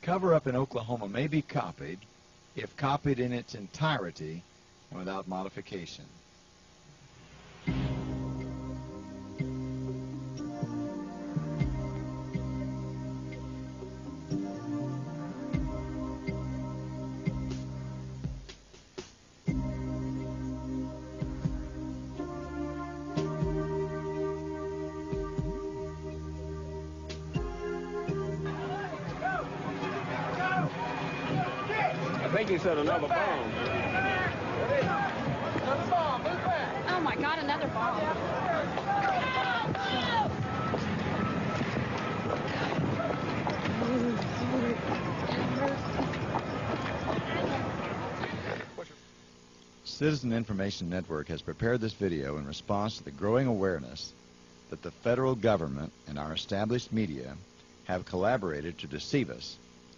cover-up in Oklahoma may be copied if copied in its entirety and without modification. I think he said another bomb. Another bomb, move back. Oh my God, another bomb. Citizen Information Network has prepared this video in response to the growing awareness that the federal government and our established media have collaborated to deceive us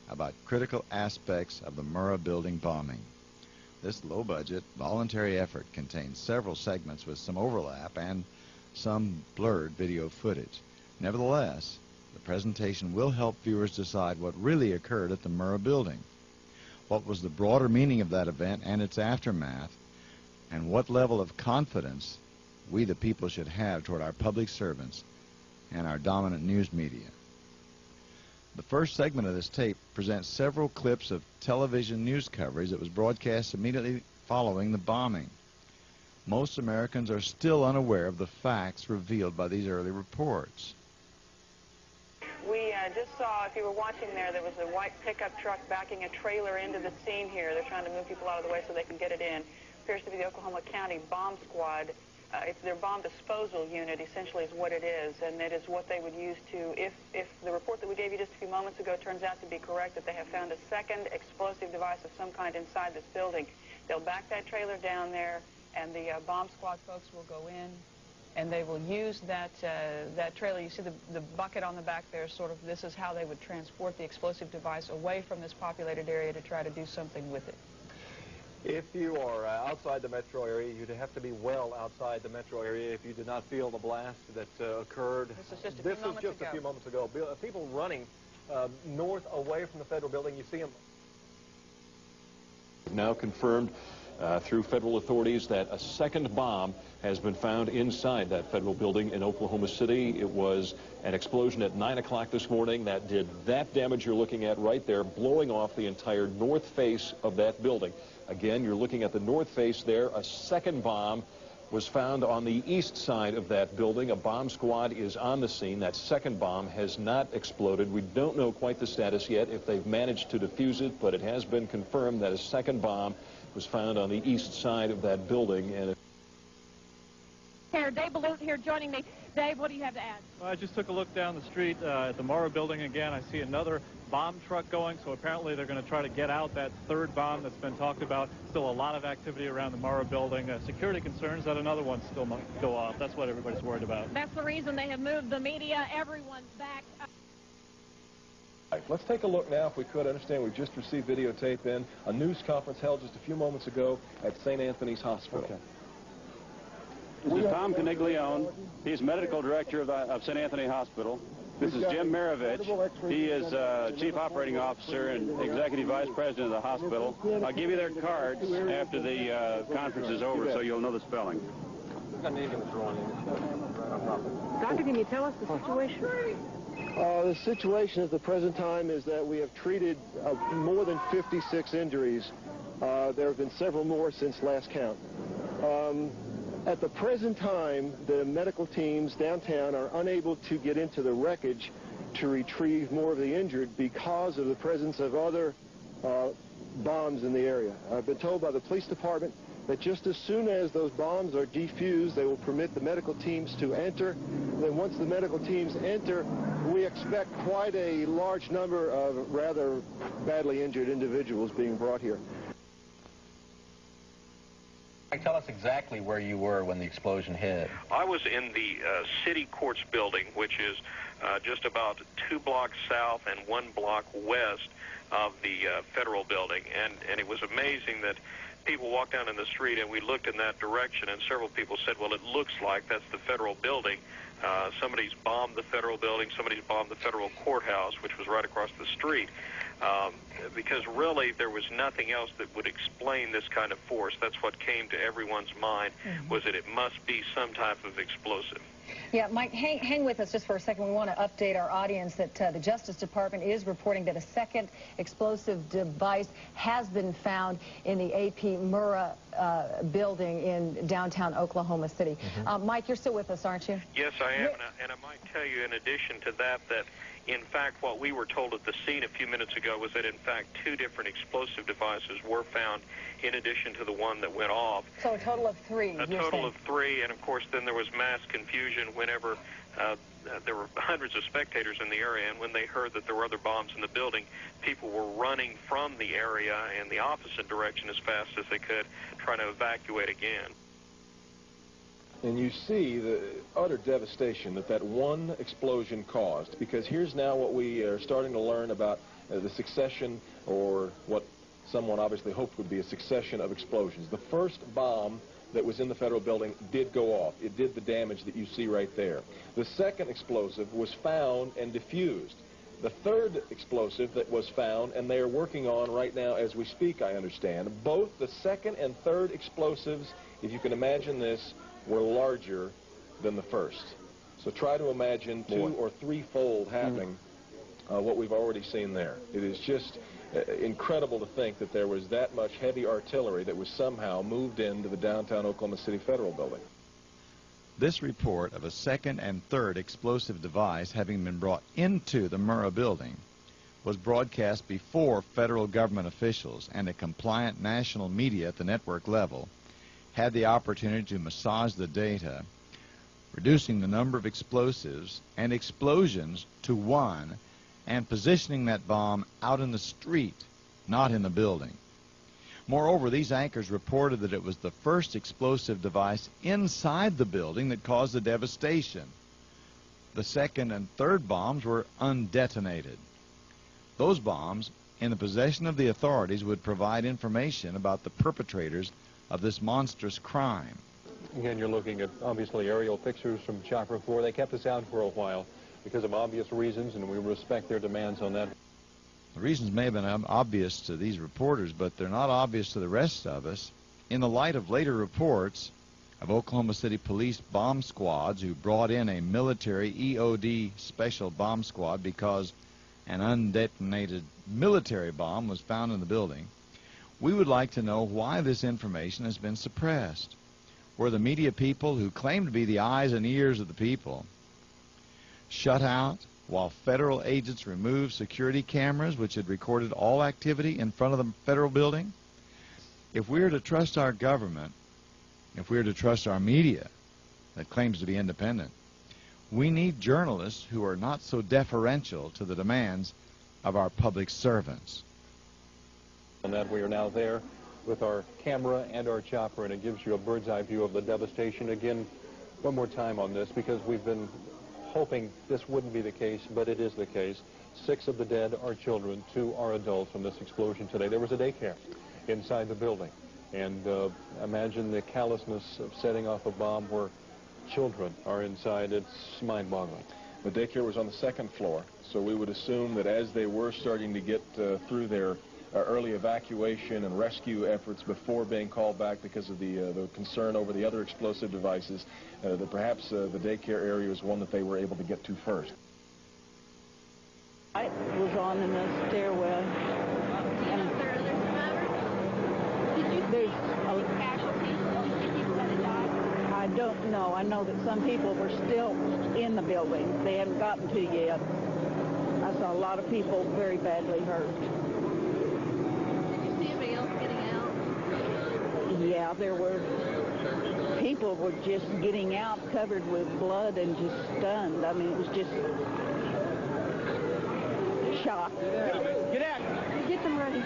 about critical aspects of the Murrah building bombing. This low-budget, voluntary effort contains several segments with some overlap and some blurred video footage. Nevertheless, the presentation will help viewers decide what really occurred at the Murrah building, what was the broader meaning of that event and its aftermath, and what level of confidence we the people should have toward our public servants and our dominant news media. The first segment of this tape presents several clips of television news coverage that was broadcast immediately following the bombing. Most Americans are still unaware of the facts revealed by these early reports. We just saw, if you were watching there was a white pickup truck backing a trailer into the scene here. They're trying to move people out of the way so they can get it in. Appears to be the Oklahoma County Bomb Squad. It's their bomb disposal unit, essentially, is what it is, and it is what they would use to, if the report that we gave you just a few moments ago turns out to be correct, that they have found a second explosive device of some kind inside this building. They'll back that trailer down there, and the bomb squad folks will go in, and they will use that trailer. You see the bucket on the back there, sort of, this is how they would transport the explosive device away from this populated area to try to do something with it. If you are outside the metro area, you'd have to be well outside the metro area if you did not feel the blast that occurred. This is just a few moments ago. People running north away from the federal building. You see them. Now confirmed through federal authorities that a second bomb has been found inside that federal building in Oklahoma City. It was an explosion at 9 o'clock this morning that did that damage you're looking at right there, blowing off the entire north face of that building. Again, you're looking at the north face there. A second bomb was found on the east side of that building. A bomb squad is on the scene. That second bomb has not exploded. We don't know quite the status yet, if they've managed to defuse it, but it has been confirmed that a second bomb was found on the east side of that building. And Dave Balut here joining me. Dave, what do you have to add? Well, I just took a look down the street at the Murrah building again. I see another bomb truck going, so apparently they're going to try to get out that third bomb that's been talked about. Still a lot of activity around the Murrah building. Security concerns that another one still might go off. That's what everybody's worried about. That's the reason they have moved the media. Everyone's back. Let's take a look now, if we could. Understand we've just received videotape in a news conference held just a few moments ago at St. Anthony's Hospital. Okay. This is Tom Caniglione. He's medical director of St. Anthony Hospital. This is Jim Maravich. He is chief operating officer and executive vice president of the hospital. I'll give you their cards after the conference is over so you'll know the spelling. Doctor, can you tell us the situation? The situation at the present time is that we have treated more than 56 injuries. There have been several more since last count. At the present time, the medical teams downtown are unable to get into the wreckage to retrieve more of the injured because of the presence of other bombs in the area. I've been told by the police department that just as soon as those bombs are defused, they will permit the medical teams to enter. Then once the medical teams enter, we expect quite a large number of rather badly injured individuals being brought here. Tell us exactly where you were when the explosion hit. I was in the city courts building, which is just about 2 blocks south and 1 block west of the federal building. And it was amazing that people walked down in the street and we looked in that direction, and several people said, well, it looks like that's the federal building. Somebody's bombed the federal building, somebody's bombed the federal courthouse, which was right across the street. Because really there was nothing else that would explain this kind of force. That's what came to everyone's mind, was that it must be some type of explosive. Yeah, Mike, hang with us just for a second. We want to update our audience that the Justice Department is reporting that a second explosive device has been found in the AP Murrah building in downtown Oklahoma City. Mike, you're still with us, aren't you? Yes, I am, and I might tell you in addition to that, that in fact what we were told at the scene a few minutes ago was that in fact 2 different explosive devices were found in addition to the one that went off. So a total of 3. A total of 3, and of course then there was mass confusion whenever there were hundreds of spectators in the area, and when they heard that there were other bombs in the building, people were running from the area in the opposite direction as fast as they could, trying to evacuate again. And you see the utter devastation that one explosion caused, because here's now what we are starting to learn about the succession, or what someone obviously hoped would be a succession of explosions. The first bomb that was in the federal building did go off. It did the damage that you see right there. The second explosive was found and diffused. The third explosive that was found, and they are working on right now as we speak, I understand, both the second and third explosives, if you can imagine this, were larger than the first. So try to imagine 2- or 3-fold happening what we've already seen there. It is just incredible to think that there was that much heavy artillery that was somehow moved into the downtown Oklahoma City Federal Building. This report of a second and third explosive device having been brought into the Murrah building was broadcast before federal government officials and a compliant national media at the network level had the opportunity to massage the data, reducing the number of explosives and explosions to 1 and positioning that bomb out in the street, not in the building. Moreover, these anchors reported that it was the first explosive device inside the building that caused the devastation. The second and third bombs were undetonated. Those bombs, in the possession of the authorities, would provide information about the perpetrators of this monstrous crime. Again, you're looking at, obviously, aerial pictures from Chopper 4. They kept us out for a while because of obvious reasons, and we respect their demands on that. The reasons may have been obvious to these reporters, but they're not obvious to the rest of us. In the light of later reports of Oklahoma City police bomb squads who brought in a military EOD special bomb squad because an undetonated military bomb was found in the building, we would like to know why this information has been suppressed. Were the media people who claim to be the eyes and ears of the people shut out while federal agents removed security cameras which had recorded all activity in front of the federal building? If we are to trust our government, if we are to trust our media that claims to be independent, we need journalists who are not so deferential to the demands of our public servants. And that we are now there with our camera and our chopper, and it gives you a bird's eye view of the devastation. Again, one more time on this, because we've been hoping this wouldn't be the case, but it is the case. 6 of the dead are children, 2 are adults from this explosion today. There was a daycare inside the building, and imagine the callousness of setting off a bomb where children are inside. It's mind-boggling. The daycare was on the 2nd floor, so we would assume that as they were starting to get through their early evacuation and rescue efforts before being called back because of the concern over the other explosive devices, that perhaps the daycare area was one that they were able to get to first. I was on in the stairwell. And there's casualties. I don't know. I know that some people were still in the building. They haven't gotten to yet. I saw a lot of people very badly hurt. Yeah, there were people were just getting out covered with blood and just stunned. I mean, it was just shock. Get out! Get them ready.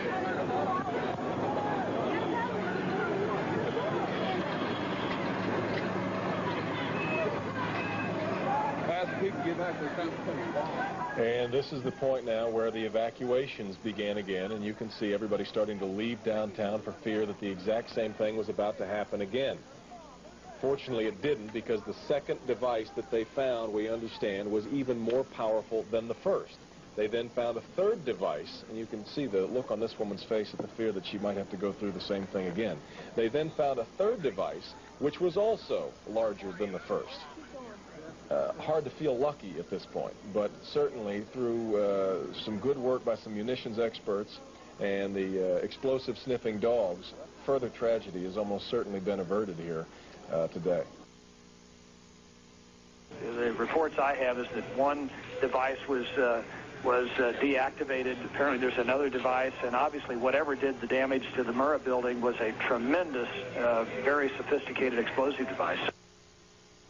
And this is the point now where the evacuations began again, and you can see everybody starting to leave downtown for fear that the exact same thing was about to happen again. Fortunately, it didn't, because the second device that they found, we understand, was even more powerful than the first. They then found a third device, and you can see the look on this woman's face at the fear that she might have to go through the same thing again. They then found a third device, which was also larger than the first. Hard to feel lucky at this point, but certainly through some good work by some munitions experts and the explosive sniffing dogs, further tragedy has almost certainly been averted here today. The reports I have is that one device was deactivated. Apparently there's another device, and obviously whatever did the damage to the Murrah building was a tremendous, very sophisticated explosive device.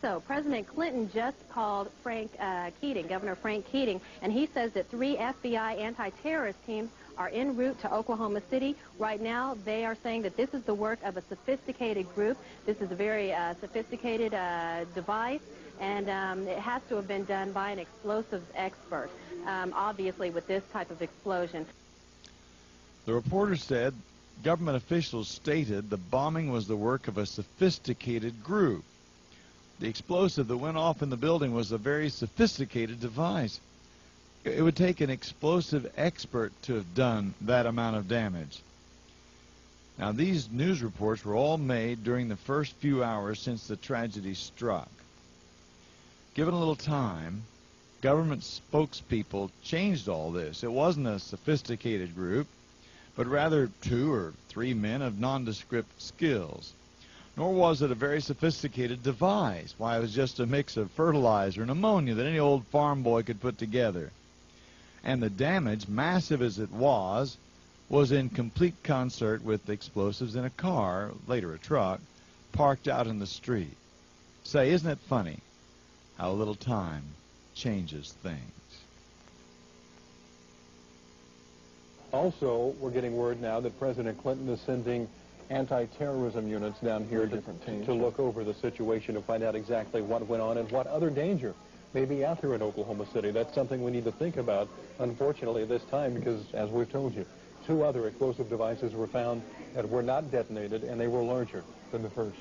So President Clinton just called Frank Keating, Governor Frank Keating, and he says that 3 FBI anti-terrorist teams are en route to Oklahoma City. Right now, they are saying that this is the work of a sophisticated group. This is a very sophisticated device, and it has to have been done by an explosives expert, obviously with this type of explosion. The reporter said government officials stated the bombing was the work of a sophisticated group. The explosive that went off in the building was a very sophisticated device. It would take an explosive expert to have done that amount of damage. Now, these news reports were all made during the first few hours since the tragedy struck. Given a little time, government spokespeople changed all this. It wasn't a sophisticated group, but rather 2 or 3 men of nondescript skills. Nor was it a very sophisticated device. Why, it was just a mix of fertilizer and ammonia that any old farm boy could put together. And the damage, massive as it was in complete concert with the explosives in a car, later a truck, parked out in the street. Say, isn't it funny how a little time changes things? Also, we're getting word now that President Clinton is sending anti-terrorism units down here to look over the situation to find out exactly what went on and what other danger may be out there in Oklahoma City. That's something we need to think about, unfortunately, this time, because, as we've told you, 2 other explosive devices were found that were not detonated, and they were larger than the first.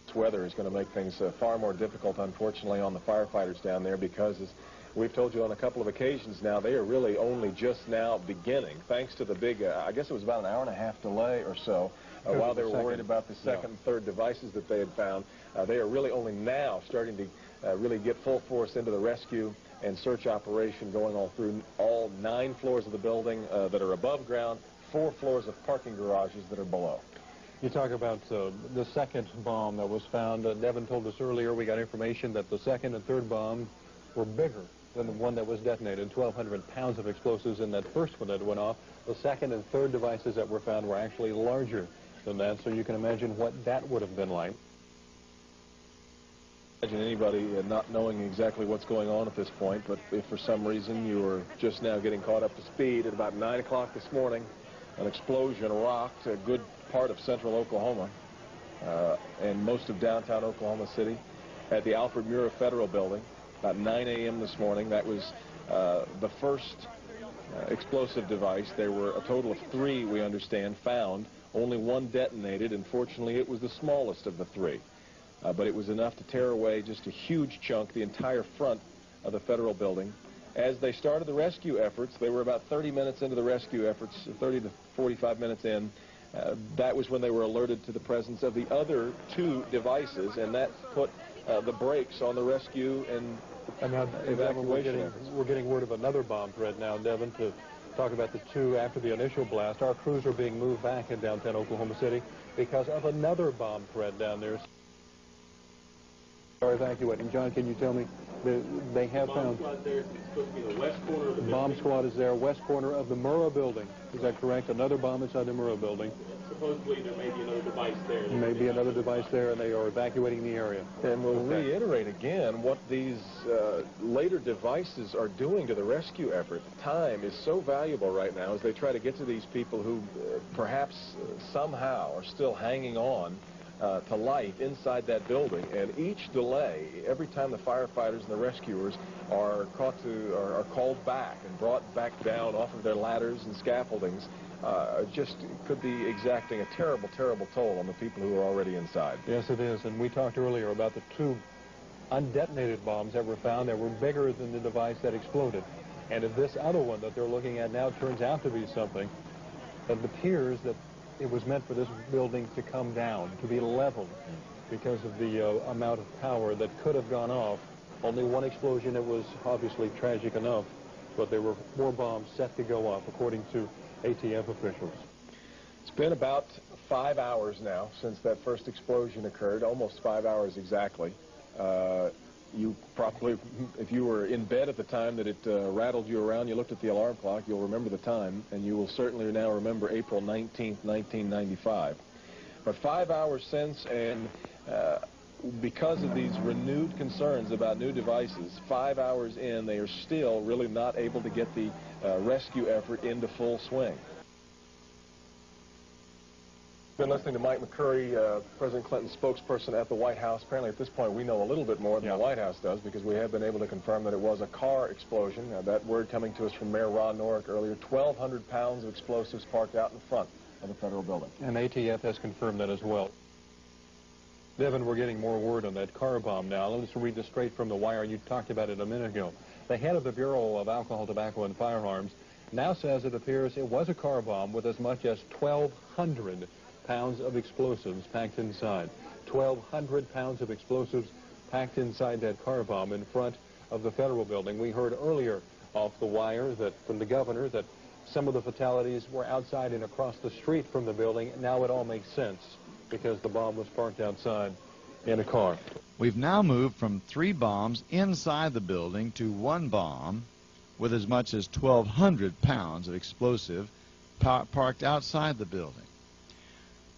This weather is going to make things far more difficult, unfortunately, on the firefighters down there, because as we've told you on a couple of occasions now, they are really only just now beginning, thanks to the big, I guess it was about an hour-and-a-half delay or so, while they were worried about the second and third devices that they had found. They are really only now starting to really get full force into the rescue and search operation, going all through all 9 floors of the building that are above ground, 4 floors of parking garages that are below. You talk about the second bomb that was found. Devin told us earlier, we got information that the second and third bomb were bigger than the one that was detonated. 1,200 pounds of explosives in that first one that went off. The second and third devices that were found were actually larger than that, so you can imagine what that would have been like. Imagine anybody not knowing exactly what's going on at this point, but if for some reason you were just now getting caught up to speed, at about 9 o'clock this morning, an explosion rocked a good part of central Oklahoma and most of downtown Oklahoma City at the Alfred Murrah Federal Building. About 9 a.m. this morning. That was the first explosive device. There were a total of 3, we understand, found. Only 1 detonated, and fortunately it was the smallest of the 3. But it was enough to tear away just a huge chunk, the entire front of the federal building. As they started the rescue efforts, they were about 30 minutes into the rescue efforts, 30 to 45 minutes in. That was when they were alerted to the presence of the other 2 devices, and that put the brakes on the rescue and evacuation. We're getting word of another bomb threat now, Devin, to talk about the 2 after the initial blast. Our crews are being moved back in downtown Oklahoma City because of another bomb threat down there. Are evacuating. John, can you tell me, they have found... Bomb squad is there, west corner of the Murrah building. Is that correct? Another bomb inside the Murrah building. Supposedly there may be another device there. Maybe another device there, and they are evacuating the area. And we'll reiterate again what these later devices are doing to the rescue effort. Time is so valuable right now as they try to get to these people who perhaps somehow are still hanging on to life inside that building. And each delay, every time the firefighters and the rescuers are called back and brought back down off of their ladders and scaffoldings, just could be exacting a terrible, terrible toll on the people who are already inside. Yes, it is. And we talked earlier about the 2 undetonated bombs that were found that were bigger than the device that exploded. And if this other one that they're looking at now turns out to be something, it appears that it was meant for this building to come down, to be leveled, because of the amount of power that could have gone off. Only one explosion, it was obviously tragic enough, but there were more bombs set to go off, according to ATF officials. It's been about 5 hours now since that first explosion occurred, almost 5 hours exactly. You probably, if you were in bed at the time that it rattled you around, you looked at the alarm clock, you'll remember the time, and you will certainly now remember April 19th, 1995. But 5 hours since, and because of these renewed concerns about new devices, 5 hours in, they are still really not able to get the rescue effort into full swing. Been listening to Mike McCurry, President Clinton's spokesperson at the White House. Apparently at this point we know a little bit more than the White House does, because we have been able to confirm that it was a car explosion. That word coming to us from Mayor Ron Norick earlier. 1,200 pounds of explosives parked out in front of the federal building. And ATF has confirmed that as well. Devin, we're getting more word on that car bomb now. Let's read this straight from the wire. You talked about it a minute ago. The head of the Bureau of Alcohol, Tobacco, and Firearms now says it appears it was a car bomb with as much as 1,200 pounds of explosives packed inside. 1,200 pounds of explosives packed inside that car bomb in front of the federal building. We heard earlier off the wire that from the governor that some of the fatalities were outside and across the street from the building. Now it all makes sense because the bomb was parked outside in a car. We've now moved from 3 bombs inside the building to 1 bomb with as much as 1,200 pounds of explosive parked outside the building.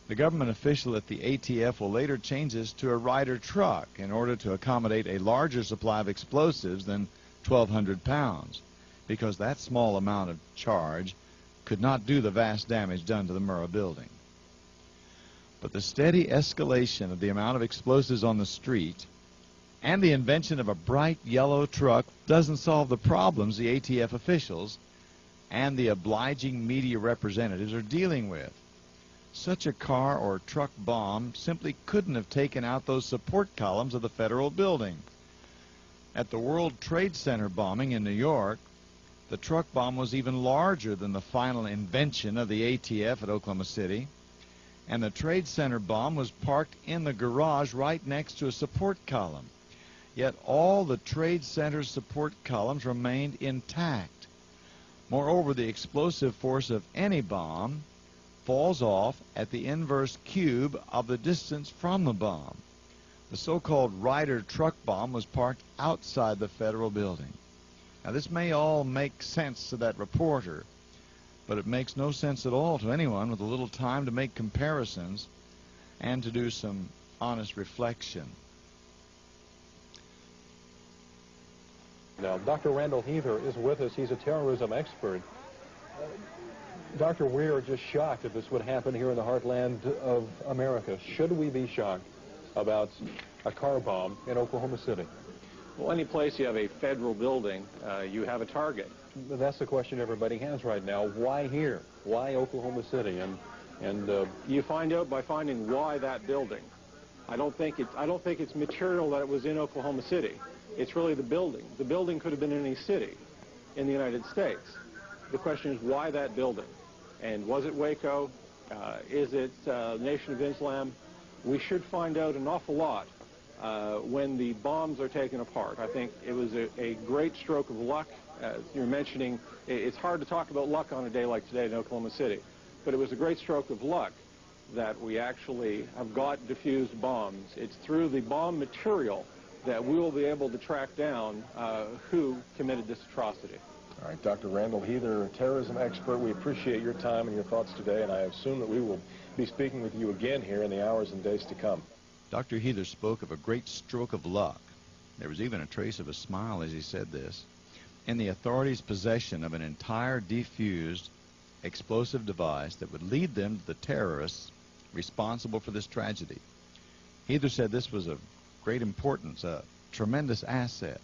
The government official at the ATF will later change this to a Ryder truck in order to accommodate a larger supply of explosives than 1,200 pounds, because that small amount of charge could not do the vast damage done to the Murrah building. But the steady escalation of the amount of explosives on the street and the invention of a bright yellow truck doesn't solve the problems the ATF officials and the obliging media representatives are dealing with. Such a car or truck bomb simply couldn't have taken out those support columns of the federal building. At the World Trade Center bombing in New York, the truck bomb was even larger than the final invention of the ATF at Oklahoma City, and the Trade Center bomb was parked in the garage right next to a support column. Yet all the Trade Center support columns remained intact. Moreover, the explosive force of any bomb falls off at the inverse cube of the distance from the bomb. The so-called Ryder truck bomb was parked outside the federal building. Now, this may all make sense to that reporter, but it makes no sense at all to anyone with a little time to make comparisons and to do some honest reflection. Now, Dr. Randall Heather is with us. He's a terrorism expert. Doctor, we are just shocked that this would happen here in the heartland of America. Should we be shocked about a car bomb in Oklahoma City? Well, any place you have a federal building, you have a target. That's the question everybody has right now. Why here? Why Oklahoma City? And you find out by finding why that building. I don't think it's material that it was in Oklahoma City. It's really the building. The building could have been in any city in the United States. The question is why that building? And was it Waco? Is it Nation of Islam? We should find out an awful lot when the bombs are taken apart. I think it was a great stroke of luck. As you're mentioning, it's hard to talk about luck on a day like today in Oklahoma City, but it was a great stroke of luck that we actually have got diffused bombs. It's through the bomb material that we will be able to track down who committed this atrocity. All right, Dr. Randall Heather, a terrorism expert, we appreciate your time and your thoughts today, and I assume that we will be speaking with you again here in the hours and days to come. Dr. Heather spoke of a great stroke of luck. There was even a trace of a smile as he said this. In the authorities' possession of an entire defused explosive device that would lead them to the terrorists responsible for this tragedy. Heather said this was of great importance, a tremendous asset.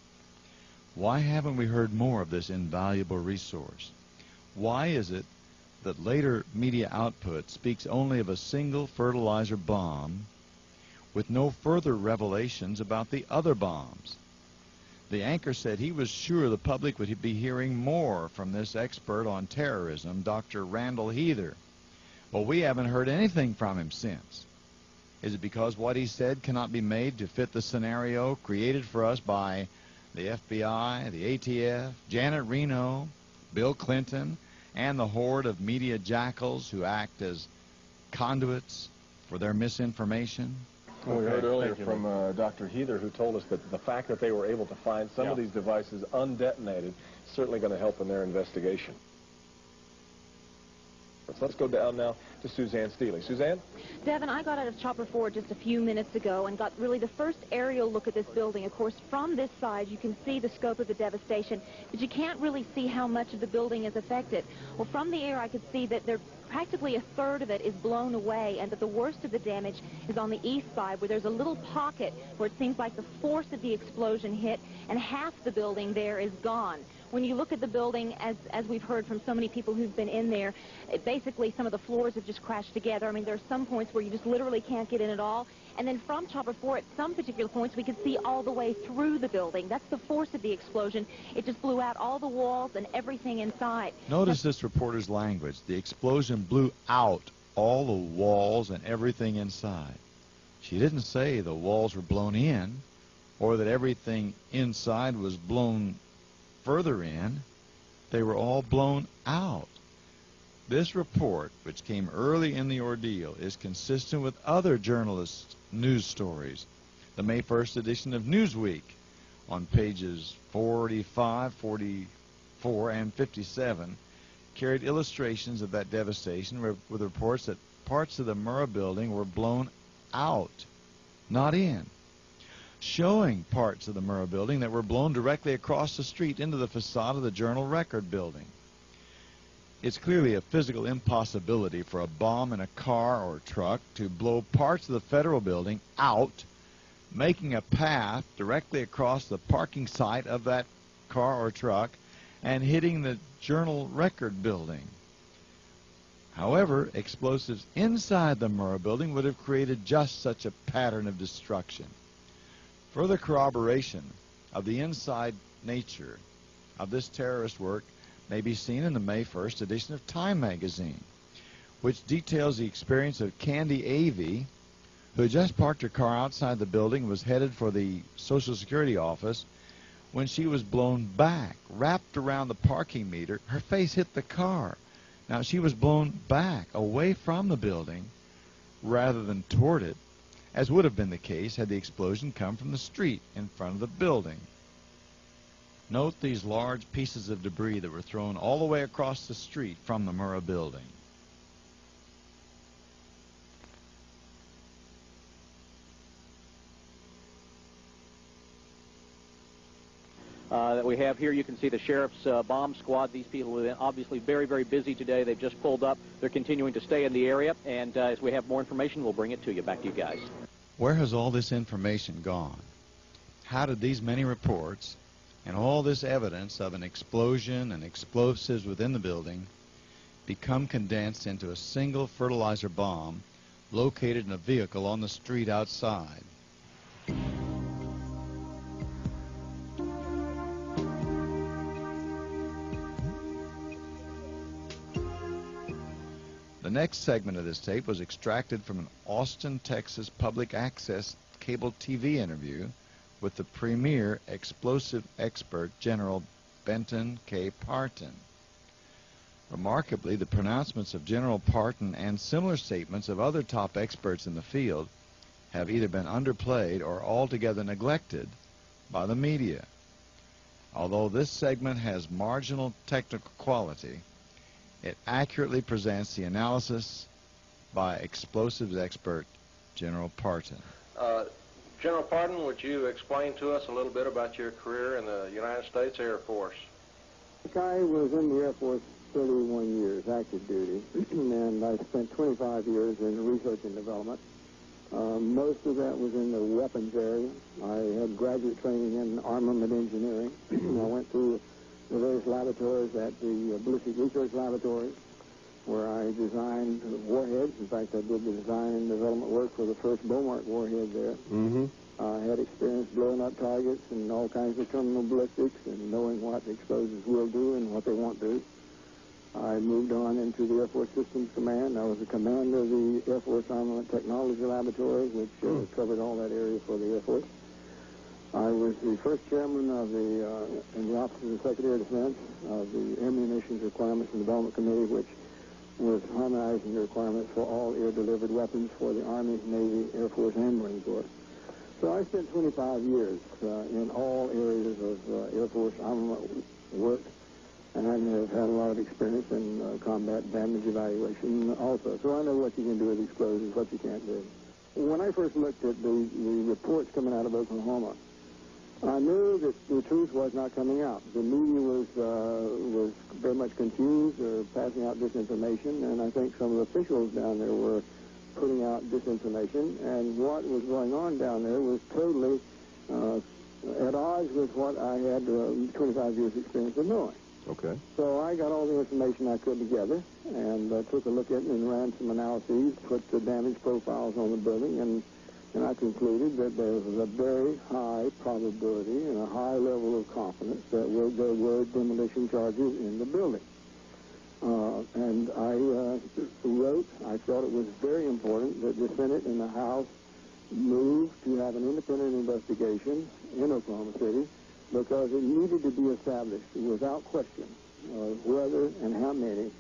Why haven't we heard more of this invaluable resource? Why is it that later media output speaks only of a single fertilizer bomb with no further revelations about the other bombs? The anchor said he was sure the public would be hearing more from this expert on terrorism, Dr. Randall Heather. Well, we haven't heard anything from him since. Is it because what he said cannot be made to fit the scenario created for us by the FBI, the ATF, Janet Reno, Bill Clinton, and the horde of media jackals who act as conduits for their misinformation? Well, we heard earlier from Dr. Heather, who told us that the fact that they were able to find some of these devices undetonated is certainly going to help in their investigation. Let's go down now to Suzanne Steele. Suzanne? Devin, I got out of Chopper 4 just a few minutes ago and got really the first aerial look at this building. Of course, from this side, you can see the scope of the devastation, but you can't really see how much of the building is affected. Well, from the air, I could see that practically a third of it is blown away, and that the worst of the damage is on the east side, where there's a little pocket where it seems like the force of the explosion hit, and half the building there is gone. When you look at the building, as we've heard from so many people who've been in there, basically some of the floors have just crashed together. I mean, there are some points where you just literally can't get in at all. And then from Chopper 4, at some particular points, we could see all the way through the building. That's the force of the explosion. It just blew out all the walls and everything inside. Notice this reporter's language. The explosion blew out all the walls and everything inside. She didn't say the walls were blown in or that everything inside was blown further in. They were all blown out. This report, which came early in the ordeal, is consistent with other journalists' news stories. The May 1st edition of Newsweek, on pages 45, 44, and 57, carried illustrations of that devastation with reports that parts of the Murrah building were blown out, not in, showing parts of the Murrah building that were blown directly across the street into the facade of the Journal-Record building. It's clearly a physical impossibility for a bomb in a car or truck to blow parts of the federal building out, making a path directly across the parking site of that car or truck and hitting the Journal-Record building. However, explosives inside the Murrah building would have created just such a pattern of destruction. Further corroboration of the inside nature of this terrorist work may be seen in the May 1st edition of Time magazine, which details the experience of Candy Avey, who had just parked her car outside the building and was headed for the Social Security office when she was blown back, wrapped around the parking meter. Her face hit the car. Now, she was blown back, away from the building, rather than toward it, as would have been the case had the explosion come from the street in front of the building. Note these large pieces of debris that were thrown all the way across the street from the Murrah building. That we have here, you can see the sheriff's bomb squad. These people are obviously very, very busy today. They've just pulled up. They're continuing to stay in the area, and as we have more information, we'll bring it to you. Back to you guys. Where has all this information gone? How did these many reports and all this evidence of an explosion and explosives within the building become condensed into a single fertilizer bomb located in a vehicle on the street outside? The next segment of this tape was extracted from an Austin, Texas public access cable TV interview with the premier explosive expert, General Benton K. Parton. Remarkably, the pronouncements of General Parton and similar statements of other top experts in the field have either been underplayed or altogether neglected by the media. Although this segment has marginal technical quality, it accurately presents the analysis by explosives expert General Parton. General Parton, would you explain to us a little bit about your career in the United States Air Force? I was in the Air Force 31 years, active duty, and I spent 25 years in research and development. Most of that was in the weapons area. I had graduate training in armament engineering. I went to the various laboratories at the Ballistic Research Laboratory, where I designed warheads. In fact, I did the design and development work for the first Beaumont warhead there. I had experience blowing up targets and all kinds of terminal ballistics and knowing what the explosives will do and what they won't do. I moved on into the Air Force Systems Command. I was the commander of the Air Force Armament Technology Laboratory, which covered all that area for the Air Force. I was the first chairman of in the Office of the Secretary of Defense of the Air Munitions Requirements and Development Committee, which was harmonizing the requirements for all air-delivered weapons for the Army, Navy, Air Force, and Marine Corps. So I spent 25 years in all areas of Air Force armament work, and I have had a lot of experience in combat damage evaluation also. So I know what you can do with explosives, what you can't do. When I first looked at the reports coming out of Oklahoma, I knew that the truth was not coming out. The media was very much confused or passing out disinformation, and I think some of the officials down there were putting out disinformation, and what was going on down there was totally at odds with what I had 25 years experience of knowing. Okay. So I got all the information I could together and took a look at it and ran some analyses, put the damage profiles on the building, and I concluded that there was a very high probability and a high level of confidence that there were demolition charges in the building. And I felt it was very important that the Senate and the House move to have an independent investigation in Oklahoma City, because it needed to be established without question whether and how many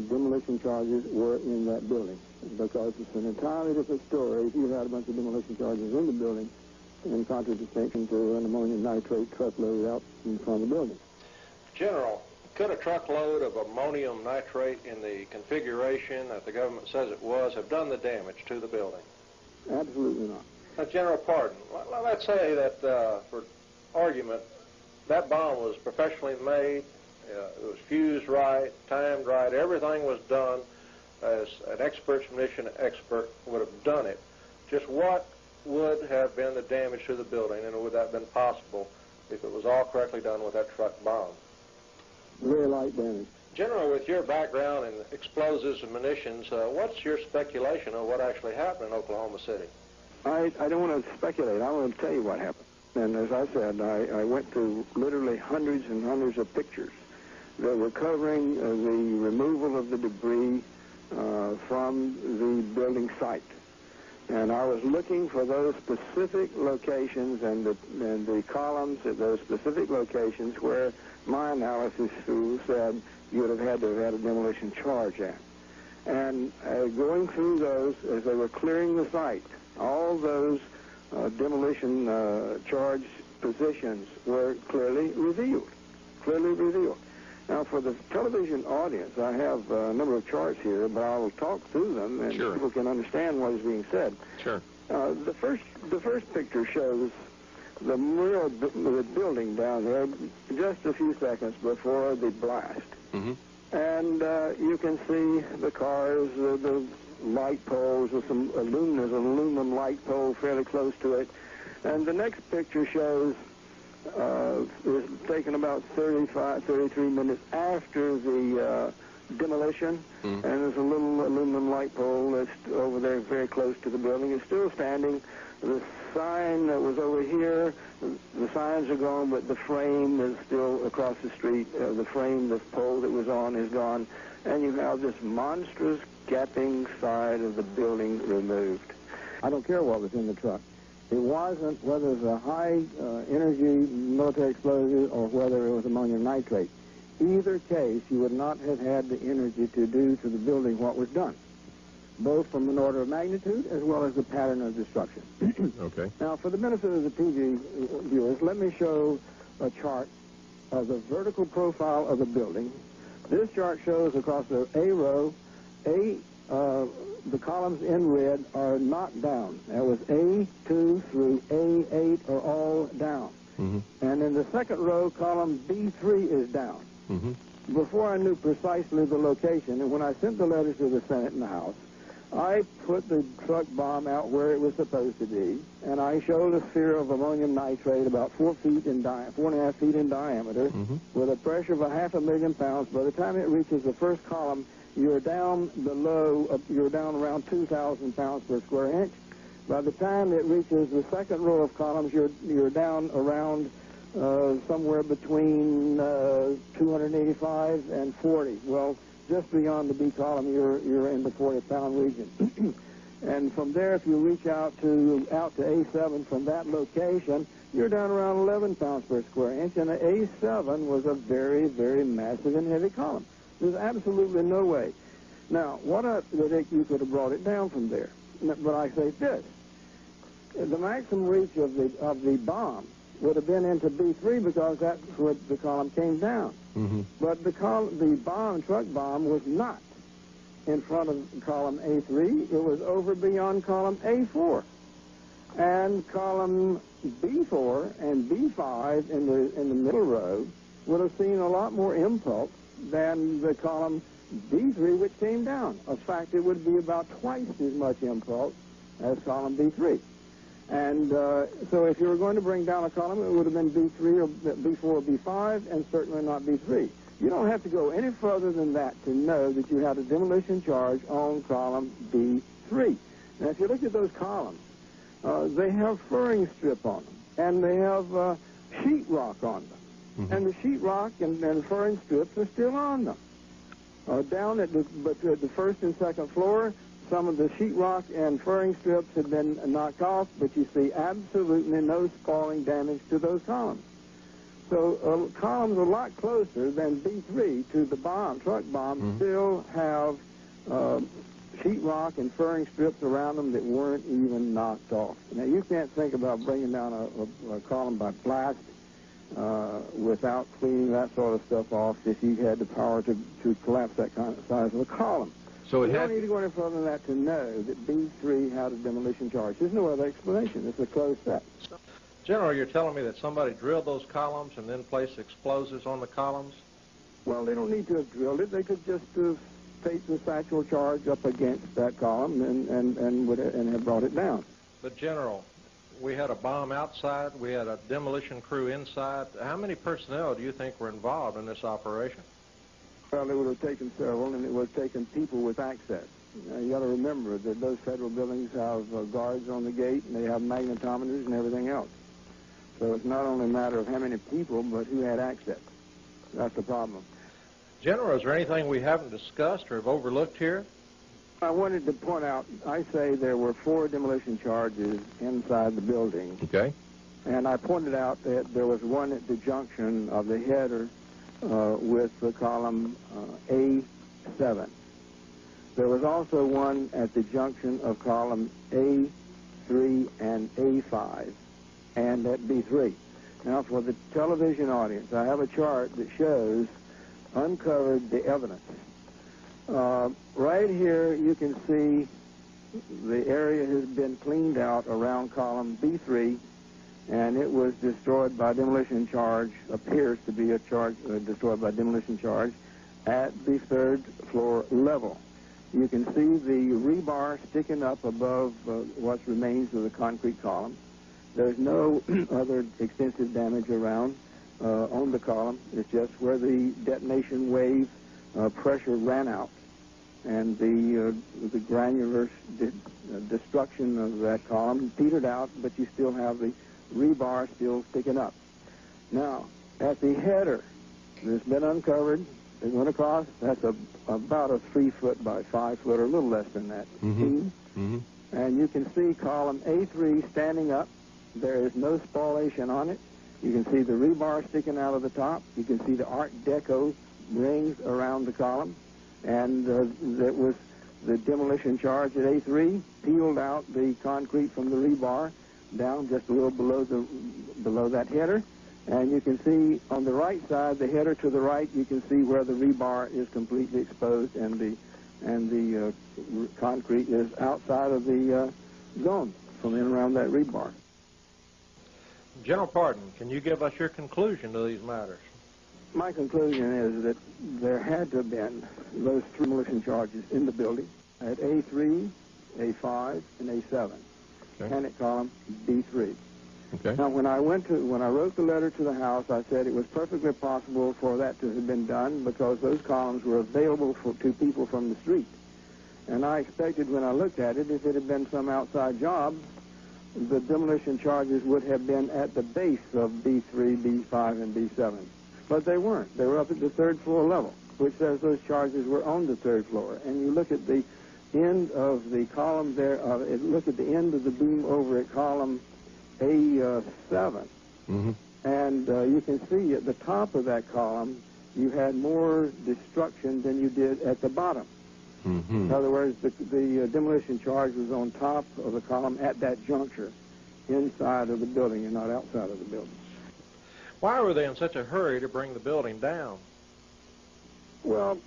demolition charges were in that building. Because it's an entirely different story if you had a bunch of demolition charges in the building in contradistinction to an ammonium nitrate truck loaded out in front of the building. General, could a truckload of ammonium nitrate in the configuration that the government says it was have done the damage to the building? Absolutely not. Now, General Pardon, let's say that, for argument, that bomb was professionally made, it was fused right, timed right, everything was done as an expert munition expert would have done it. Just what would have been the damage to the building, and would that have been possible if it was all correctly done with that truck bomb? Very light damage. General, with your background in explosives and munitions, what's your speculation of what actually happened in Oklahoma City? I don't want to speculate. I want to tell you what happened. And as I said, I went through literally hundreds and hundreds of pictures that were covering the removal of the debris from the building site. And I was looking for those specific locations and the columns at those specific locations where my analysis said you would have had to have had a demolition charge at. And going through those as they were clearing the site, all those demolition charge positions were clearly revealed. Now, for the television audience, I have a number of charts here, but I will talk through them, and people can understand what is being said. Sure. The first picture shows the building down there just a few seconds before the blast. Mm-hmm. And you can see the cars, the light poles with some aluminum light pole fairly close to it. And the next picture shows is taken about 33 minutes after the demolition, and there's a little aluminum light pole that's over there very close to the building. It's still standing. The sign that was over here, the signs are gone, but the frame is still across the street. The frame, the pole that was on is gone, and you have this monstrous gapping side of the building removed. I don't care what was in the truck. It wasn't whether it was a high-energy military explosive or whether it was ammonium nitrate. Either case, you would not have had the energy to do to the building what was done, both from an order of magnitude as well as the pattern of destruction. Okay. Now, for the benefit of the TV viewers, let me show a chart of the vertical profile of the building. This chart shows across the A row, the columns in red are not down. That was A2 through A8 are all down. Mm-hmm. And in the second row, column B3 is down. Mm-hmm. Before I knew precisely the location, and when I sent the letters to the Senate and the House, I put the truck bomb out where it was supposed to be, and I showed a sphere of ammonium nitrate about 4 feet in 4.5 feet in diameter, with a pressure of 500,000 pounds. By the time it reaches the first column, you're down below, you're down around 2,000 pounds per square inch. By the time it reaches the second row of columns, you're down around somewhere between 285 and 40. Well, just beyond the B column, you're in the 40-pound region. And from there, if you reach out to A7 from that location, you're down around 11 pounds per square inch, and the A7 was a very, very massive and heavy column. There's absolutely no way. Now, you could have brought it down from there. But I say this: the maximum reach of the bomb would have been into B3 because that's where the column came down. But the truck bomb was not in front of column A3. It was over beyond column A4. And column B4 and B5 in the middle row would have seen a lot more impulse than the column B3, which came down. In fact, it would be about twice as much impulse as column B3. And so if you were going to bring down a column, it would have been B3 or B4 or B5, and certainly not B3. You don't have to go any further than that to know that you had a demolition charge on column B3. Now, if you look at those columns, they have furring strip on them, and they have sheetrock on them. And the sheetrock and furring strips are still on them. Down at the first and second floor, some of the sheetrock and furring strips had been knocked off, but you see absolutely no spalling damage to those columns. So columns a lot closer than B3 to the truck bomb, still have sheetrock and furring strips around them that weren't even knocked off. Now, you can't think about bringing down a column by blast without cleaning that sort of stuff off if you had the power to collapse that kind of size of a column. So you don't need to go any further than that to know that B3 had a demolition charge. There's no other explanation. It's a closed set. General, you're telling me that somebody drilled those columns and then placed explosives on the columns? Well, they don't need to have drilled it. They could just have placed the satchel charge up against that column and have brought it down. But, General, we had a bomb outside. We had a demolition crew inside. How many personnel do you think were involved in this operation? Well, it would have taken several, and it would have taken people with access. You got to remember that those federal buildings have guards on the gate, and they have magnetometers and everything else. So it's not only a matter of how many people, but who had access. That's the problem. General, is there anything we haven't discussed or have overlooked here? I wanted to point out, I say there were 4 demolition charges inside the building. Okay. And I pointed out that there was one at the junction of the header with the column A7. There was also one at the junction of column A3 and A5 and at B3. Now, for the television audience, I have a chart that shows uncovered the evidence. Right here, you can see the area has been cleaned out around column B3, and it was destroyed by demolition charge, appears to be a charge destroyed by demolition charge, at the 3rd floor level. You can see the rebar sticking up above what remains of the concrete column. There's no other extensive damage around on the column. It's just where the detonation wave pressure ran out, and the granular destruction of that column petered out, but you still have the rebar still sticking up. Now, at the header that's been uncovered, it went across, that's about a 3-foot by 5-foot, or a little less than that, beam. And you can see column A3 standing up. There is no spallation on it. You can see the rebar sticking out of the top. You can see the Art Deco rings around the column. And that was the demolition charge at A3, peeled out the concrete from the rebar down just a little below that header. And you can see on the right side, the header to the right, you can see where the rebar is completely exposed and the concrete is outside of the zone from in around that rebar. General Pardon, can you give us your conclusion to these matters? My conclusion is that there had to have been those 3 demolition charges in the building at A3, A5, and A7. Panic column B3. Okay. Now, when I wrote the letter to the House, I said it was perfectly possible for that to have been done because those columns were available to people from the street. And I expected when I looked at it, if it had been some outside job, the demolition charges would have been at the base of B3, B5, and B7. But they weren't. They were up at the third floor level, which says those charges were on the third floor. And you look at the end of the column there, look at the end of the beam over at column A7, and you can see at the top of that column you had more destruction than you did at the bottom. In other words, the demolition charge was on top of the column at that juncture, inside of the building and not outside of the building. Why were they in such a hurry to bring the building down? Well,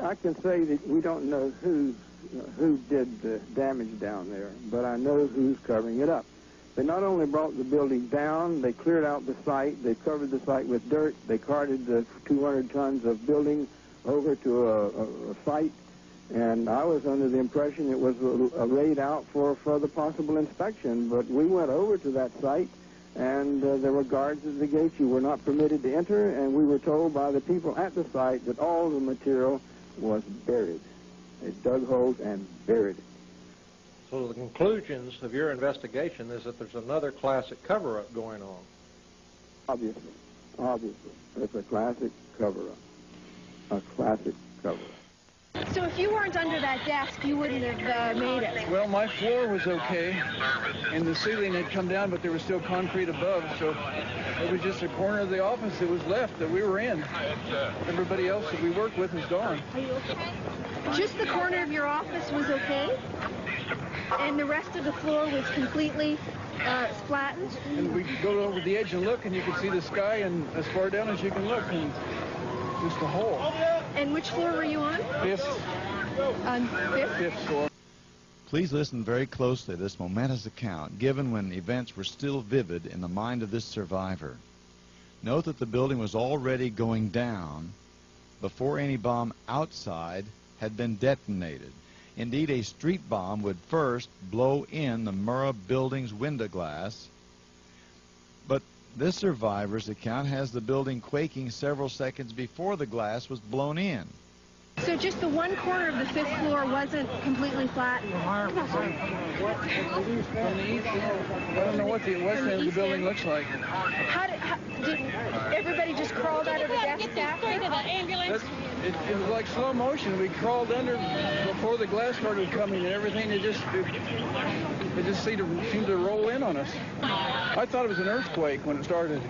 I can say that we don't know who did the damage down there, but I know who's covering it up. They not only brought the building down, they cleared out the site, they covered the site with dirt, they carted the 200 tons of building over to a site, and I was under the impression it was a raid out for further possible inspection, but we went over to that site, and there were guards at the gate. You were not permitted to enter, and we were told by the people at the site that all the material was buried. They dug holes and buried it. So the conclusions of your investigation is that there's another classic cover-up going on. Obviously. It's a classic cover-up. A classic cover-up. So if you weren't under that desk, you wouldn't have made it? Well, my floor was okay, and the ceiling had come down, but there was still concrete above, so it was just a corner of the office that was left that we were in. Everybody else that we worked with is gone. Are you okay? Just the corner of your office was okay? And the rest of the floor was completely flattened? And we go over the edge and look, and you can see the sky and as far down as you can look, and just a hole. And which floor were you on? Fifth. On fifth? Fifth floor. Please listen very closely to this momentous account given when events were still vivid in the mind of this survivor. Note that the building was already going down before any bomb outside had been detonated. Indeed, a street bomb would first blow in the Murrah building's window glass, but this survivor's account has the building quaking several seconds before the glass was blown in. So just the one corner of the fifth floor wasn't completely flattened? From the east, I don't know what the west end of the building looks like. Did everybody just crawled out of the desk after? It was like slow motion. We crawled under before the glass started coming, and everything, it just seemed to roll in on us. I thought it was an earthquake when it started.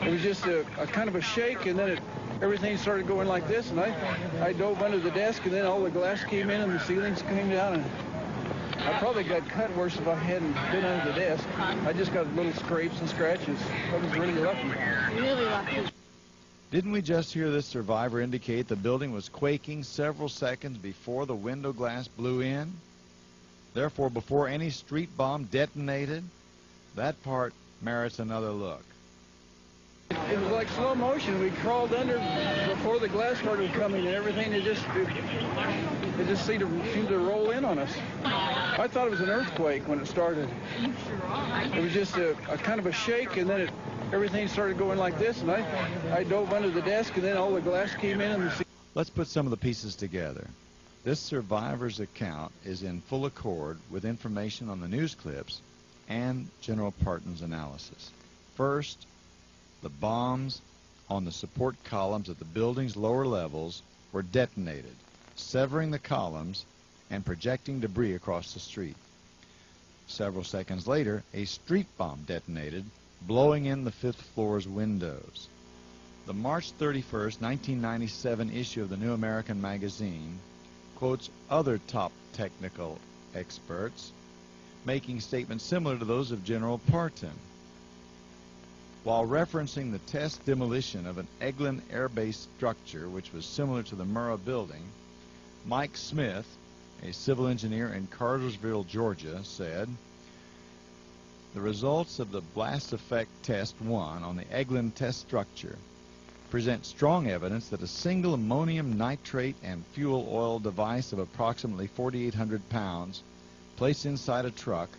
It was just a kind of a shake, and then everything started going like this, and I dove under the desk, and then all the glass came in and the ceilings came down, and I probably got cut worse if I hadn't been under the desk. I just got little scrapes and scratches. I was really lucky. Really lucky. Didn't we just hear this survivor indicate the building was quaking several seconds before the window glass blew in? Therefore, before any street bomb detonated? That part merits another look. It was like slow motion. We crawled under before the glass started coming, and everything, it just seemed to roll in on us. I thought it was an earthquake when it started. It was just a kind of a shake, and then everything started going like this, and I dove under the desk, and then all the glass came in. And Let's put some of the pieces together. This survivor's account is in full accord with information on the news clips and General Parton's analysis. First, the bombs on the support columns at the building's lower levels were detonated, severing the columns and projecting debris across the street. Several seconds later, a street bomb detonated, blowing in the fifth floor's windows. The March 31st, 1997 issue of the New American Magazine quotes other top technical experts making statements similar to those of General Parton. While referencing the test demolition of an Eglin Air Base structure, which was similar to the Murrah building, Mike Smith, a civil engineer in Cartersville, Georgia, said, "The results of the blast effect test 1 on the Eglin test structure present strong evidence that a single ammonium nitrate and fuel oil device of approximately 4,800 pounds placed inside a truck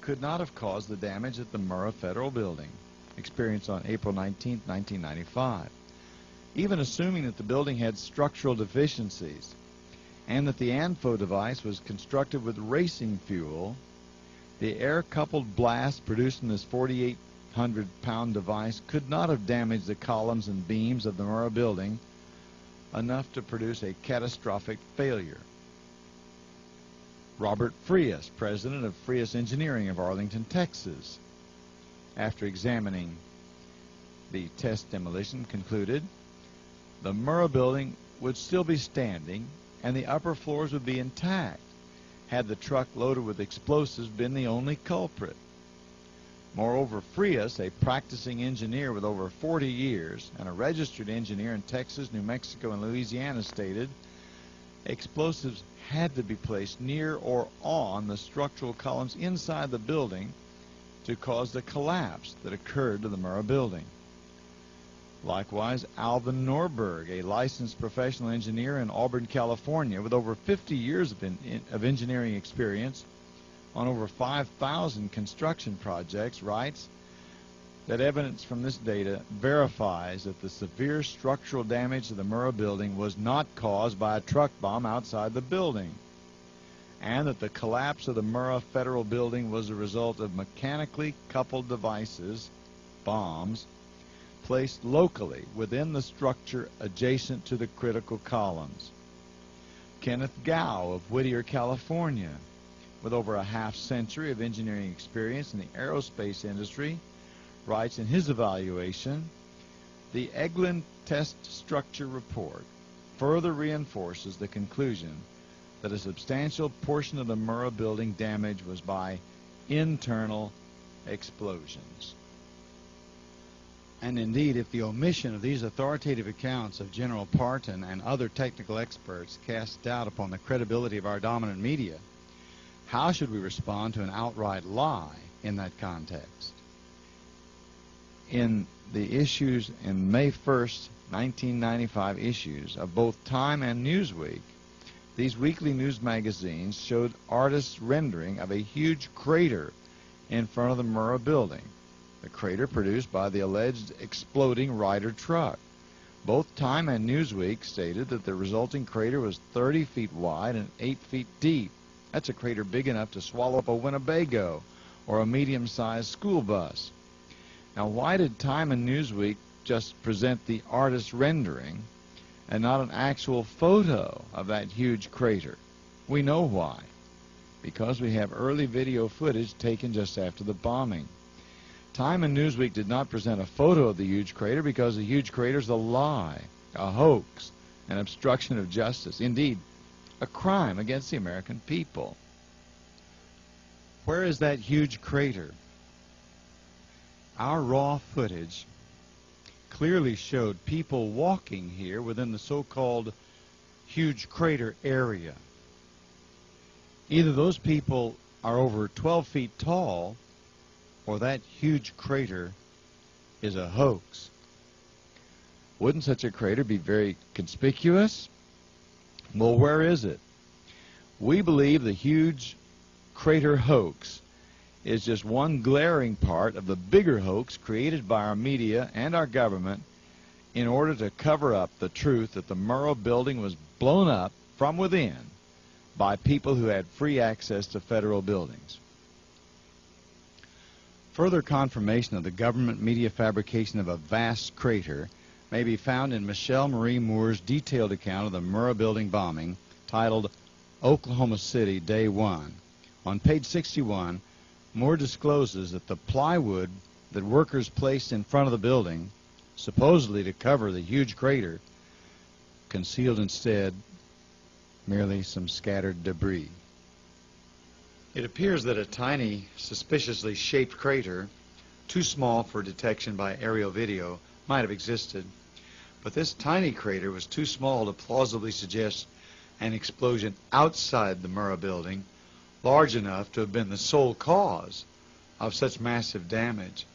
could not have caused the damage at the Murrah Federal Building experienced on April 19, 1995. Even assuming that the building had structural deficiencies and that the ANFO device was constructed with racing fuel, the air-coupled blast produced in this 4,800-pound device could not have damaged the columns and beams of the Murrah Building enough to produce a catastrophic failure. Robert Frias, president of Frias Engineering of Arlington, Texas, after examining the test demolition, concluded the Murrah Building would still be standing and the upper floors would be intact had the truck loaded with explosives been the only culprit. Moreover, Frias, a practicing engineer with over 40 years and a registered engineer in Texas, New Mexico, and Louisiana, stated explosives had to be placed near or on the structural columns inside the building to cause the collapse that occurred to the Murrah Building. Likewise, Alvin Norberg, a licensed professional engineer in Auburn, California, with over 50 years of engineering experience on over 5,000 construction projects, writes that evidence from this data verifies that the severe structural damage to the Murrah Building was not caused by a truck bomb outside the building, and that the collapse of the Murrah Federal Building was a result of mechanically coupled devices, bombs, placed locally within the structure adjacent to the critical columns. Kenneth Gow of Whittier, California, with over a half-century of engineering experience in the aerospace industry, writes in his evaluation, the Eglin Test Structure Report further reinforces the conclusion that a substantial portion of the Murrah Building damage was by internal explosions. And indeed, if the omission of these authoritative accounts of General Parton and other technical experts casts doubt upon the credibility of our dominant media, how should we respond to an outright lie in that context? In the issues in May 1st, 1995 issues of both Time and Newsweek, these weekly news magazines showed artists' rendering of a huge crater in front of the Murrah Building, the crater produced by the alleged exploding Ryder truck. Both Time and Newsweek stated that the resulting crater was 30 feet wide and 8 feet deep. That's a crater big enough to swallow up a Winnebago or a medium-sized school bus. Now, why did Time and Newsweek just present the artist's rendering and not an actual photo of that huge crater? We know why. Because we have early video footage taken just after the bombing. Time and Newsweek did not present a photo of the huge crater because the huge crater is a lie, a hoax, an obstruction of justice, indeed, a crime against the American people. Where is that huge crater? Our raw footage clearly showed people walking here within the so-called huge crater area. Either those people are over 12 feet tall, or that huge crater is a hoax. Wouldn't such a crater be very conspicuous? Well, where is it? We believe the huge crater hoax is just one glaring part of the bigger hoax created by our media and our government in order to cover up the truth that the Murrah Building was blown up from within by people who had free access to federal buildings. Further confirmation of the government media fabrication of a vast crater may be found in Michelle Marie Moore's detailed account of the Murrah Building bombing, titled Oklahoma City, Day 1. On page 61, Moore discloses that the plywood that workers placed in front of the building, supposedly to cover the huge crater, concealed instead merely some scattered debris. It appears that a tiny, suspiciously shaped crater, too small for detection by aerial video, might have existed, but this tiny crater was too small to plausibly suggest an explosion outside the Murrah Building, large enough to have been the sole cause of such massive damage.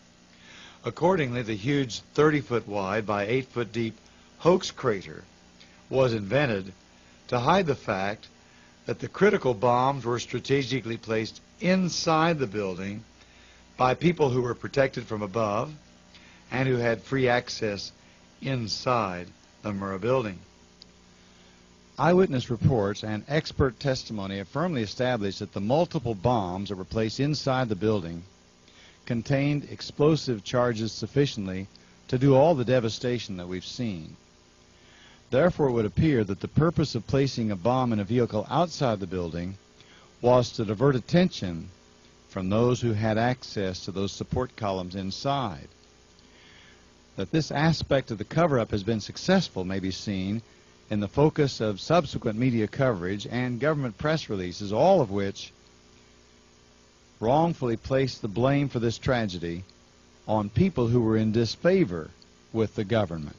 Accordingly, the huge 30-foot wide by 8-foot deep hoax crater was invented to hide the fact that the critical bombs were strategically placed inside the building by people who were protected from above and who had free access inside the Murrah building. Eyewitness reports and expert testimony have firmly established that the multiple bombs that were placed inside the building contained explosive charges sufficiently to do all the devastation that we've seen. Therefore, it would appear that the purpose of placing a bomb in a vehicle outside the building was to divert attention from those who had access to those support columns inside. That this aspect of the cover-up has been successful may be seen in the focus of subsequent media coverage and government press releases, all of which wrongfully placed the blame for this tragedy on people who were in disfavor with the government.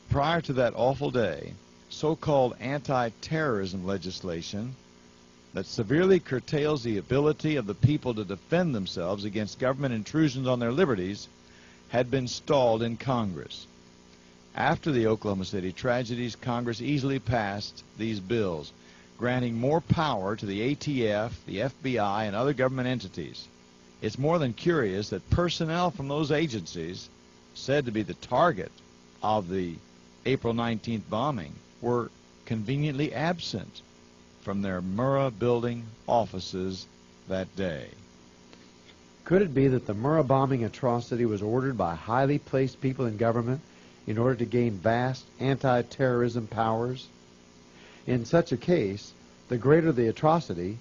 Prior to that awful day, so-called anti-terrorism legislation that severely curtails the ability of the people to defend themselves against government intrusions on their liberties had been stalled in Congress. After the Oklahoma City tragedies, Congress easily passed these bills, granting more power to the ATF, the FBI, and other government entities. It's more than curious that personnel from those agencies, said to be the target of the April 19th bombing, were conveniently absent from their Murrah building offices that day. Could it be that the Murrah bombing atrocity was ordered by highly placed people in government in order to gain vast anti-terrorism powers? In such a case, the greater the atrocity,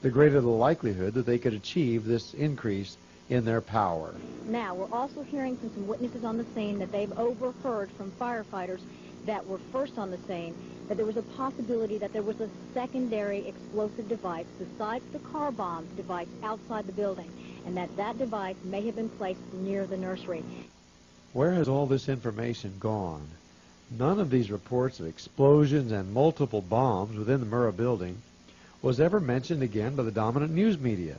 the greater the likelihood that they could achieve this increase in their power. Now, we're also hearing from some witnesses on the scene that they've overheard from firefighters that were first on the scene that there was a possibility that there was a secondary explosive device besides the car bomb device outside the building, and that that device may have been placed near the nursery. Where has all this information gone? None of these reports of explosions and multiple bombs within the Murrah building was ever mentioned again by the dominant news media,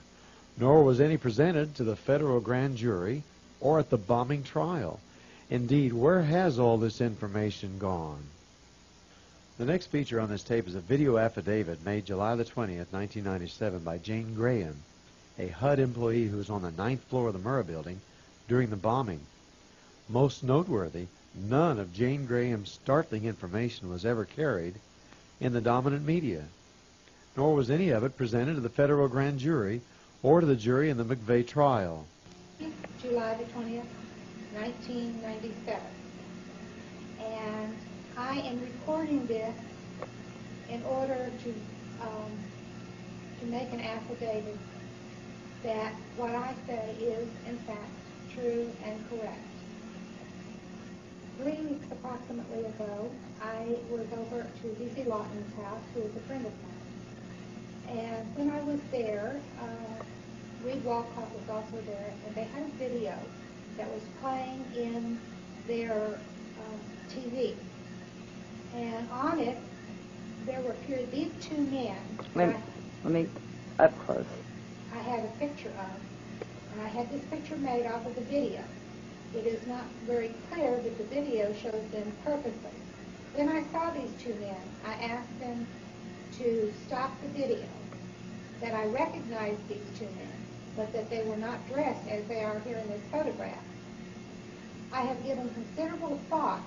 nor was any presented to the federal grand jury or at the bombing trial. Indeed, where has all this information gone? The next feature on this tape is a video affidavit made July the 20th, 1997 by Jane Graham, a HUD employee who was on the 9th floor of the Murrah building during the bombing. Most noteworthy, none of Jane Graham's startling information was ever carried in the dominant media, nor was any of it presented to the federal grand jury or to the jury in the McVeigh trial. July the 20th, 1997. And I am recording this in order to make an affidavit that what I say is, in fact, true and correct. 3 weeks approximately ago, I was over to D.C. Lawton's house, who is a friend of mine. And when I was there, Reed Walcott was also there, and they had a video that was playing in their TV. And on it, there were appeared these two men. Let me up close. I had a picture of, and I had this picture made off of the video. It is not very clear, but the video shows them perfectly. When I saw these two men, I asked them to stop the video, that I recognized these two men, but that they were not dressed as they are here in this photograph. I have given considerable thought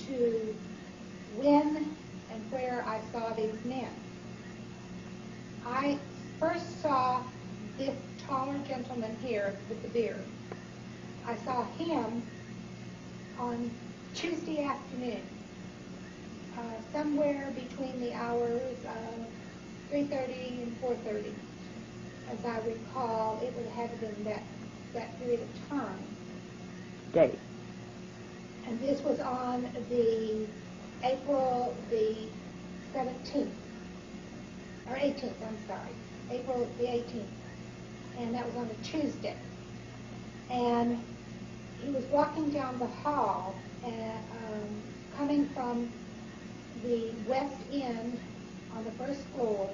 to when and where I saw these men. I first saw this taller gentleman here with the beard. I saw him on Tuesday afternoon, somewhere between the hours of 3:30 and 4:30. As I recall, it would have been that period of time. Date. And this was on the April the 17th, or 18th, I'm sorry, April the 18th. And that was on a Tuesday. And he was walking down the hall, coming from the west end on the first floor,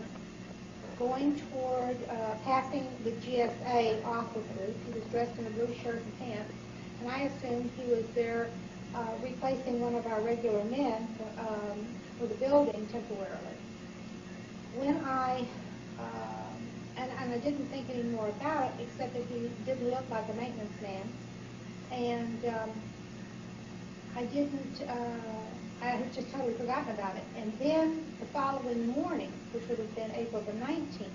going toward passing the GSA officers. He was dressed in a blue shirt and pants, and I assumed he was there replacing one of our regular men for the building temporarily. When and I didn't think any more about it, except that he didn't look like a maintenance man, and I had just totally forgotten about it. And then the following morning, which would have been April the 19th,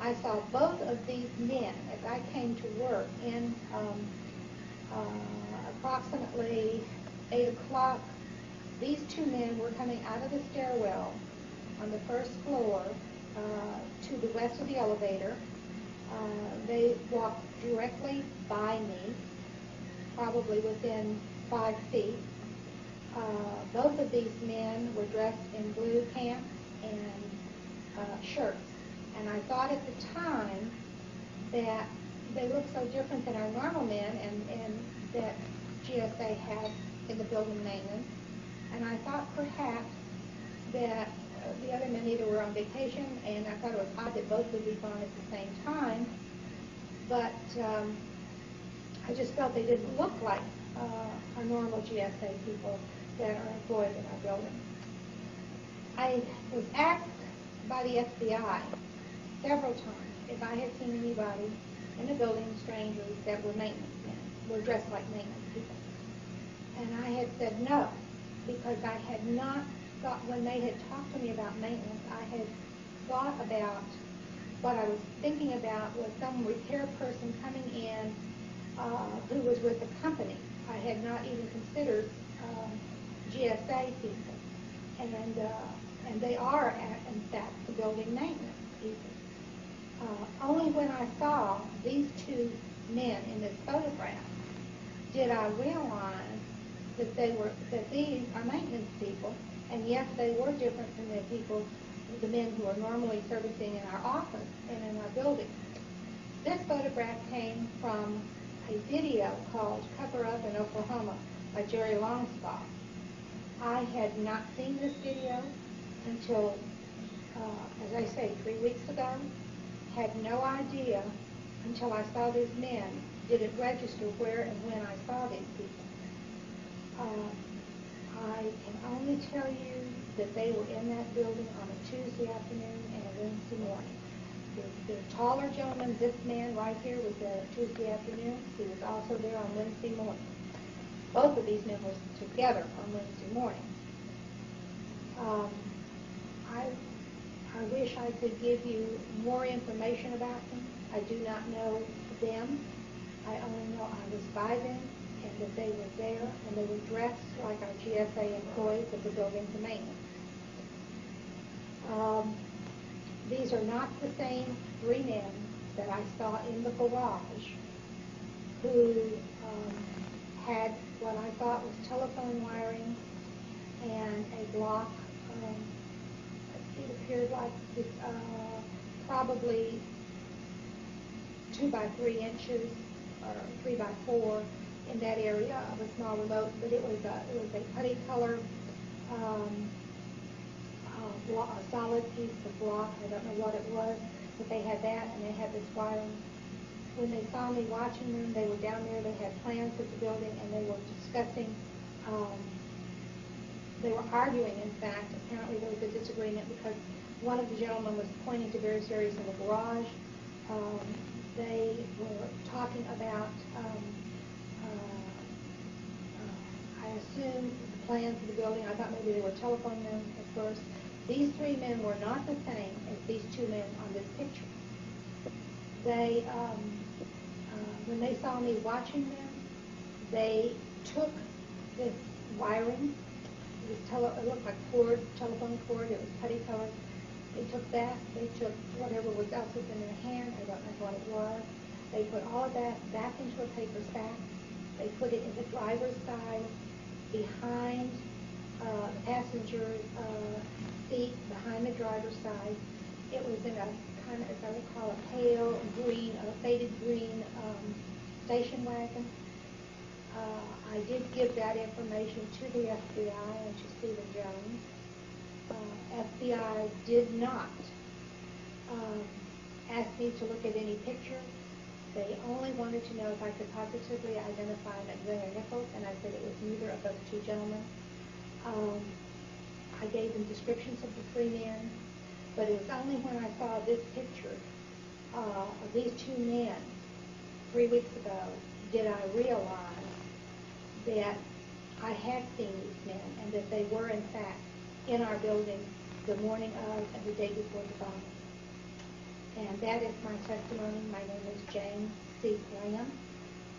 I saw both of these men as I came to work in approximately 8 o'clock. These two men were coming out of the stairwell on the first floor to the west of the elevator. They walked directly by me, probably within 5 feet. Both of these men were dressed in blue pants and shirts. And I thought at the time that they looked so different than our normal men and that GSA had in the building maintenance. And I thought perhaps that the other men either were on vacation, and I thought it was odd that both would be gone at the same time. But I just felt they didn't look like our normal GSA people that are employed in our building. I was asked by the FBI several times if I had seen anybody in the building, strangers, that were maintenance men, were dressed like maintenance people. And I had said no, because I had not thought, when they had talked to me about maintenance, I had thought about, what I was thinking about was some repair person coming in who was with the company. I had not even considered GSA people. And they are, in fact, the building maintenance people. Only when I saw these two men in this photograph did I realize that these are maintenance people, and yes, they were different from the men who are normally servicing in our office and in our building. This photograph came from a video called Cover Up in Oklahoma by Jerry Longspot. I had not seen this video until, as I say, 3 weeks ago. Had no idea until I saw these men. Didn't register where and when I saw these people. I can only tell you that they were in that building on a Tuesday afternoon and a Wednesday morning. The taller gentleman, this man right here, was there Tuesday afternoon. He was also there on Wednesday morning. Both of these men were together on Wednesday morning. I wish I could give you more information about them. I do not know them. I only know I was by them and that they were there, and they were dressed like our GSA employees of the building to maintenance. These are not the same 3 men that I saw in the garage who had what I thought was telephone wiring and a block. It appeared like probably 2 by 3 inches or 3 by 4 in that area of a small remote, but it was a putty color a solid piece of block. I don't know what it was, but they had that, and they had this wiring. When they saw me watching them, they were down there. They had plans for the building, and they were discussing. They were arguing, in fact. Apparently there was a disagreement because one of the gentlemen was pointing to various areas in the garage. They were talking about, I assume, the plans for the building. I thought maybe they were telephone men at first. These 3 men were not the same as these 2 men on this picture. They, when they saw me watching them, they took this wiring. It looked like telephone cord. It was putty colored. They took that. They took whatever else was in their hand. I don't know what it was. They put all of that back into a paper sack. They put it in the driver's side behind the passenger's seat, behind the driver's side. It was in a kind of, as I would call a pale green, a faded green station wagon. I did give that information to the FBI and to Stephen Jones. FBI did not asked me to look at any pictures. They only wanted to know if I could positively identify McVeigh or Nichols, and I said it was neither of those two gentlemen. I gave them descriptions of the three men, but it was only when I saw this picture of these two men 3 weeks ago did I realize that I had seen these men and that they were in fact in our building the morning of and the day before the bombing. And that is my testimony. My name is Jane C. Graham.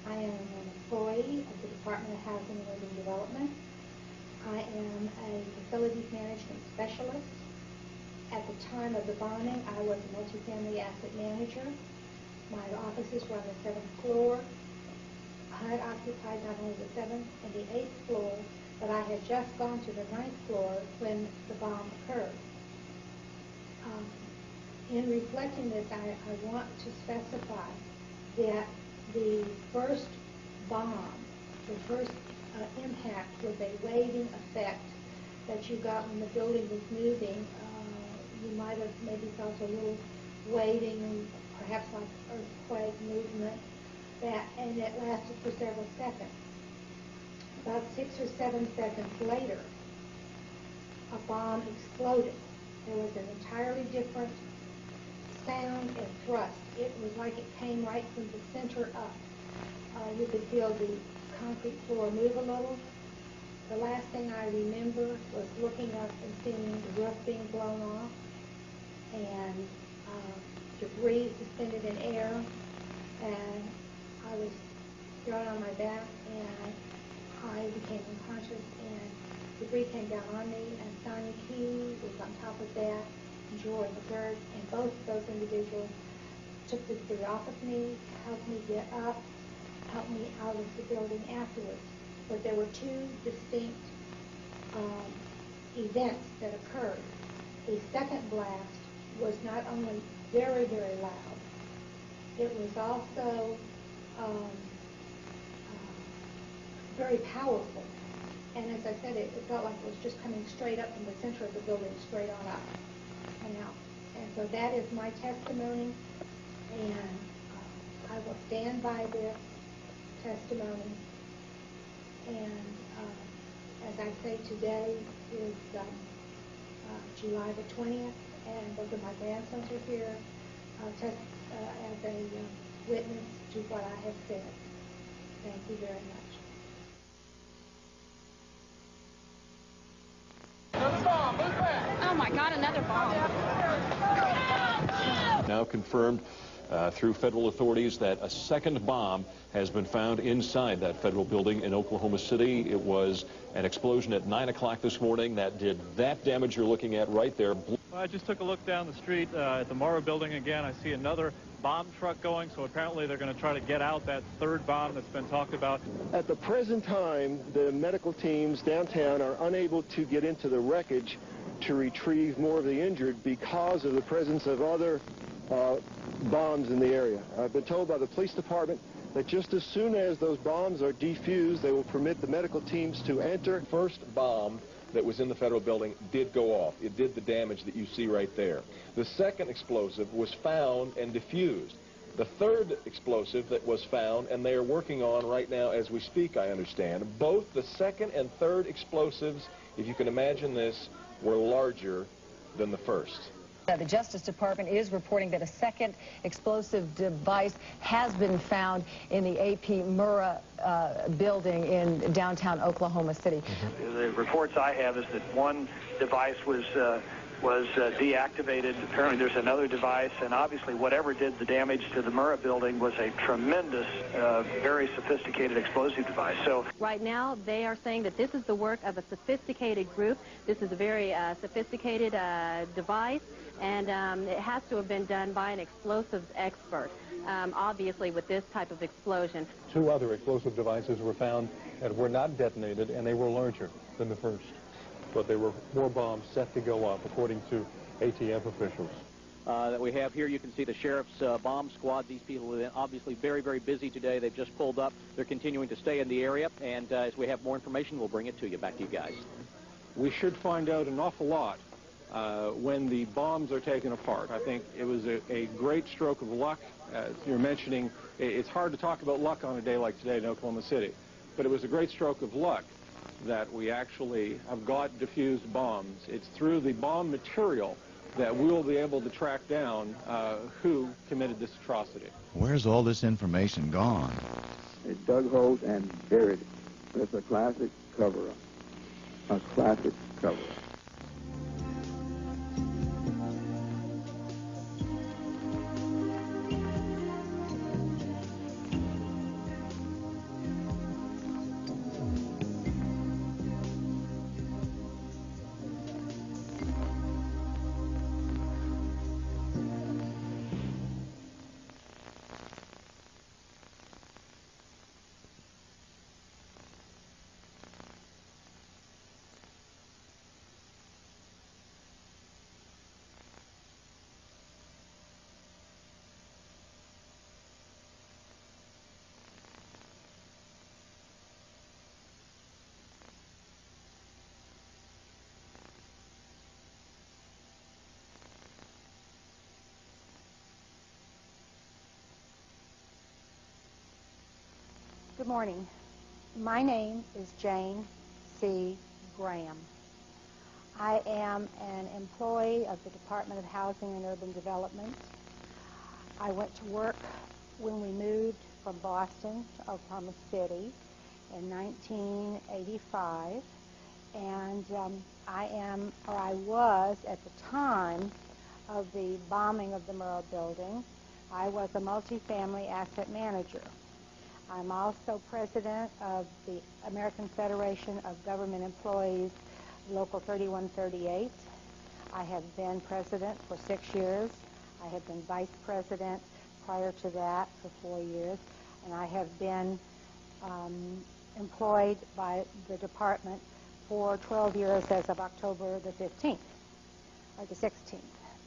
I am an employee of the Department of Housing and Urban Development. I am a facilities management specialist. At the time of the bombing, I was a multifamily asset manager. My offices were on the 7th floor. I had occupied not only the 7th and the 8th floor, but I had just gone to the 9th floor when the bomb occurred. In reflecting this, I want to specify that the first bomb, the first impact was a waving effect that you got when the building was moving. You might have maybe felt a little waving, perhaps like earthquake movement, and it lasted for several seconds. About 6 or 7 seconds later, a bomb exploded. There was an entirely different sound and thrust. It was like it came right from the center up. You could feel the concrete floor move a little. The last thing I remember was looking up and seeing the roof being blown off and debris suspended in air, and I was thrown on my back and I became unconscious and debris came down on me, and Sonia Key was on top of that, and Joy McGirt, and both of those individuals took the debris off of me, helped me get up, helped me out of the building afterwards. But there were two distinct events that occurred. The second blast was not only very, very loud, it was also very powerful. And as I said, it felt like it was just coming straight up from the center of the building, straight on up and out. And so that is my testimony, and I will stand by this testimony. And as I say, today is July the 20th, and both of my grandsons are here as a witness to what I have said. Thank you very much. Oh my God, another bomb. Now confirmed through federal authorities that a second bomb has been found inside that federal building in Oklahoma City. It was an explosion at 9 o'clock this morning that did that damage you're looking at right there. Well, I just took a look down the street at the Murrah building again. I see another bomb truck going, so apparently they're going to try to get out that third bomb that's been talked about. At the present time, the medical teams downtown are unable to get into the wreckage to retrieve more of the injured because of the presence of other bombs in the area. I've been told by the police department that just as soon as those bombs are defused, they will permit the medical teams to enter. First bomb that was in the federal building did go off. It did the damage that you see right there. The second explosive was found and defused. The third explosive that was found, and they are working on right now as we speak, I understand, both the second and third explosives, if you can imagine this, were larger than the first. The Justice Department is reporting that a second explosive device has been found in the AP Murrah building in downtown Oklahoma City. The reports I have is that one device was deactivated. Apparently there's another device, and obviously whatever did the damage to the Murrah building was a tremendous, very sophisticated explosive device. So right now they are saying that this is the work of a sophisticated group. This is a very sophisticated device, and it has to have been done by an explosives expert, obviously with this type of explosion. 2 other explosive devices were found that were not detonated, and they were larger than the first. But there were 4 bombs set to go off, according to ATF officials. That we have here, you can see the sheriff's bomb squad. These people are obviously very, very busy today. They've just pulled up. They're continuing to stay in the area, and as we have more information, we'll bring it to you. Back to you guys. We should find out an awful lot when the bombs are taken apart. I think it was a great stroke of luck. As you're mentioning, it's hard to talk about luck on a day like today in Oklahoma City, but it was a great stroke of luck that we actually have got diffused bombs. It's through the bomb material that we will be able to track down who committed this atrocity. Where's all this information gone? They dug holes and buried it. It's a classic cover-up. A classic cover-up. Good morning. My name is Jane C. Graham. I am an employee of the Department of Housing and Urban Development. I went to work when we moved from Boston to Oklahoma City in 1985, and I was at the time of the bombing of the Murrah building. I was a multifamily asset manager. I'm also president of the American Federation of Government Employees, Local 3138. I have been president for 6 years. I have been vice president prior to that for 4 years. And I have been employed by the department for 12 years as of October the 15th, or the 16th.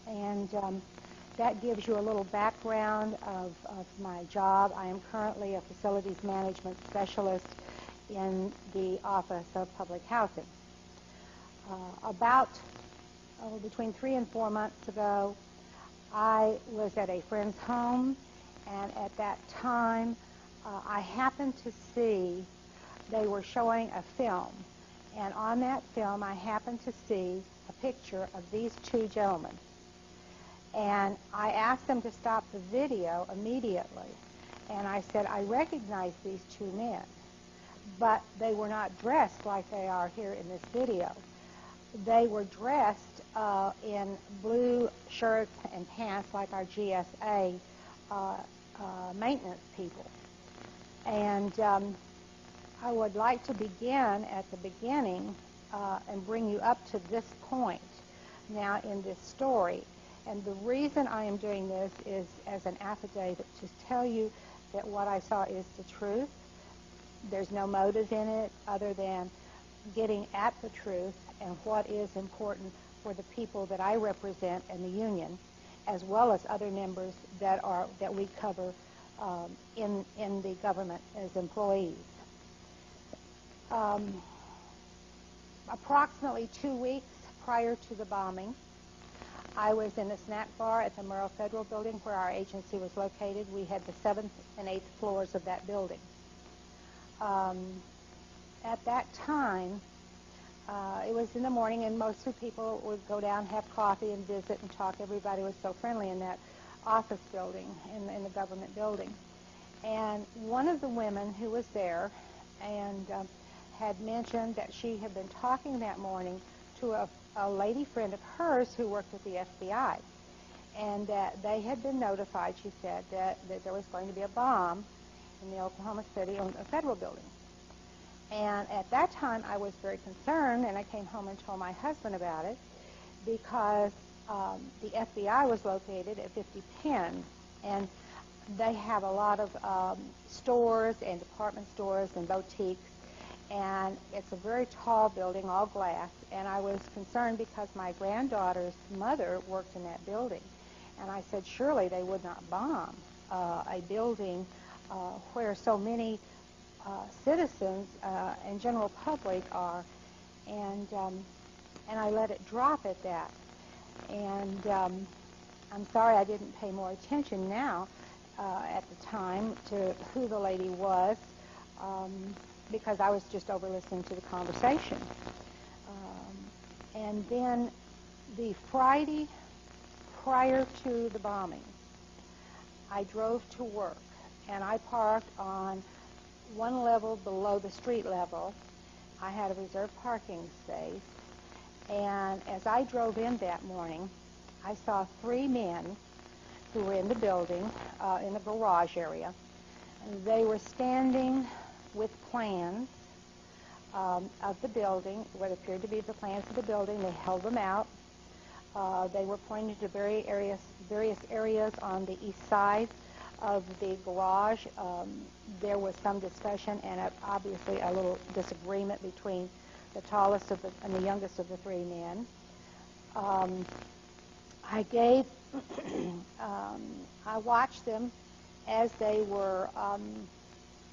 And that gives you a little background of my job. I am currently a facilities management specialist in the Office of Public Housing. Between 3 and 4 months ago, I was at a friend's home, and at that time, I happened to see they were showing a film, and on that film, I happened to see a picture of these two gentlemen. And I asked them to stop the video immediately. And I said, I recognize these two men, but they were not dressed like they are here in this video. They were dressed in blue shirts and pants like our GSA maintenance people. And I would like to begin at the beginning and bring you up to this point now in this story. And the reason I am doing this is as an affidavit to tell you that what I saw is the truth. There's no motive in it other than getting at the truth and what is important for the people that I represent in the union, as well as other members that we cover in the government as employees. Approximately 2 weeks prior to the bombing, I was in a snack bar at the Murrah Federal Building where our agency was located. We had the 7th and 8th floors of that building. At that time, it was in the morning, and most of the people would go down, have coffee, and visit and talk. Everybody was so friendly in that office building, in the government building. And one of the women who was there and had mentioned that she had been talking that morning to a lady friend of hers who worked at the FBI, and that they had been notified, she said, that there was going to be a bomb in the Oklahoma City on a federal building. And at that time, I was very concerned, and I came home and told my husband about it because the FBI was located at 50 Penn, and they have a lot of stores and department stores and boutiques, and it's a very tall building, all glass, and I was concerned because my granddaughter's mother worked in that building. And I said, surely they would not bomb a building where so many citizens and general public are, and I let it drop at that. And I'm sorry I didn't pay more attention now at the time to who the lady was, because I was just over listening to the conversation. And then the Friday prior to the bombing, I drove to work, and I parked on one level below the street level. I had a reserved parking space, and as I drove in that morning, I saw 3 men who were in the building, in the garage area. They were standing with plans of the building, what appeared to be the plans of the building. They held them out. They were pointing to various areas on the east side of the garage. There was some discussion and obviously a little disagreement between the tallest and the youngest of the 3 men. I watched them as they were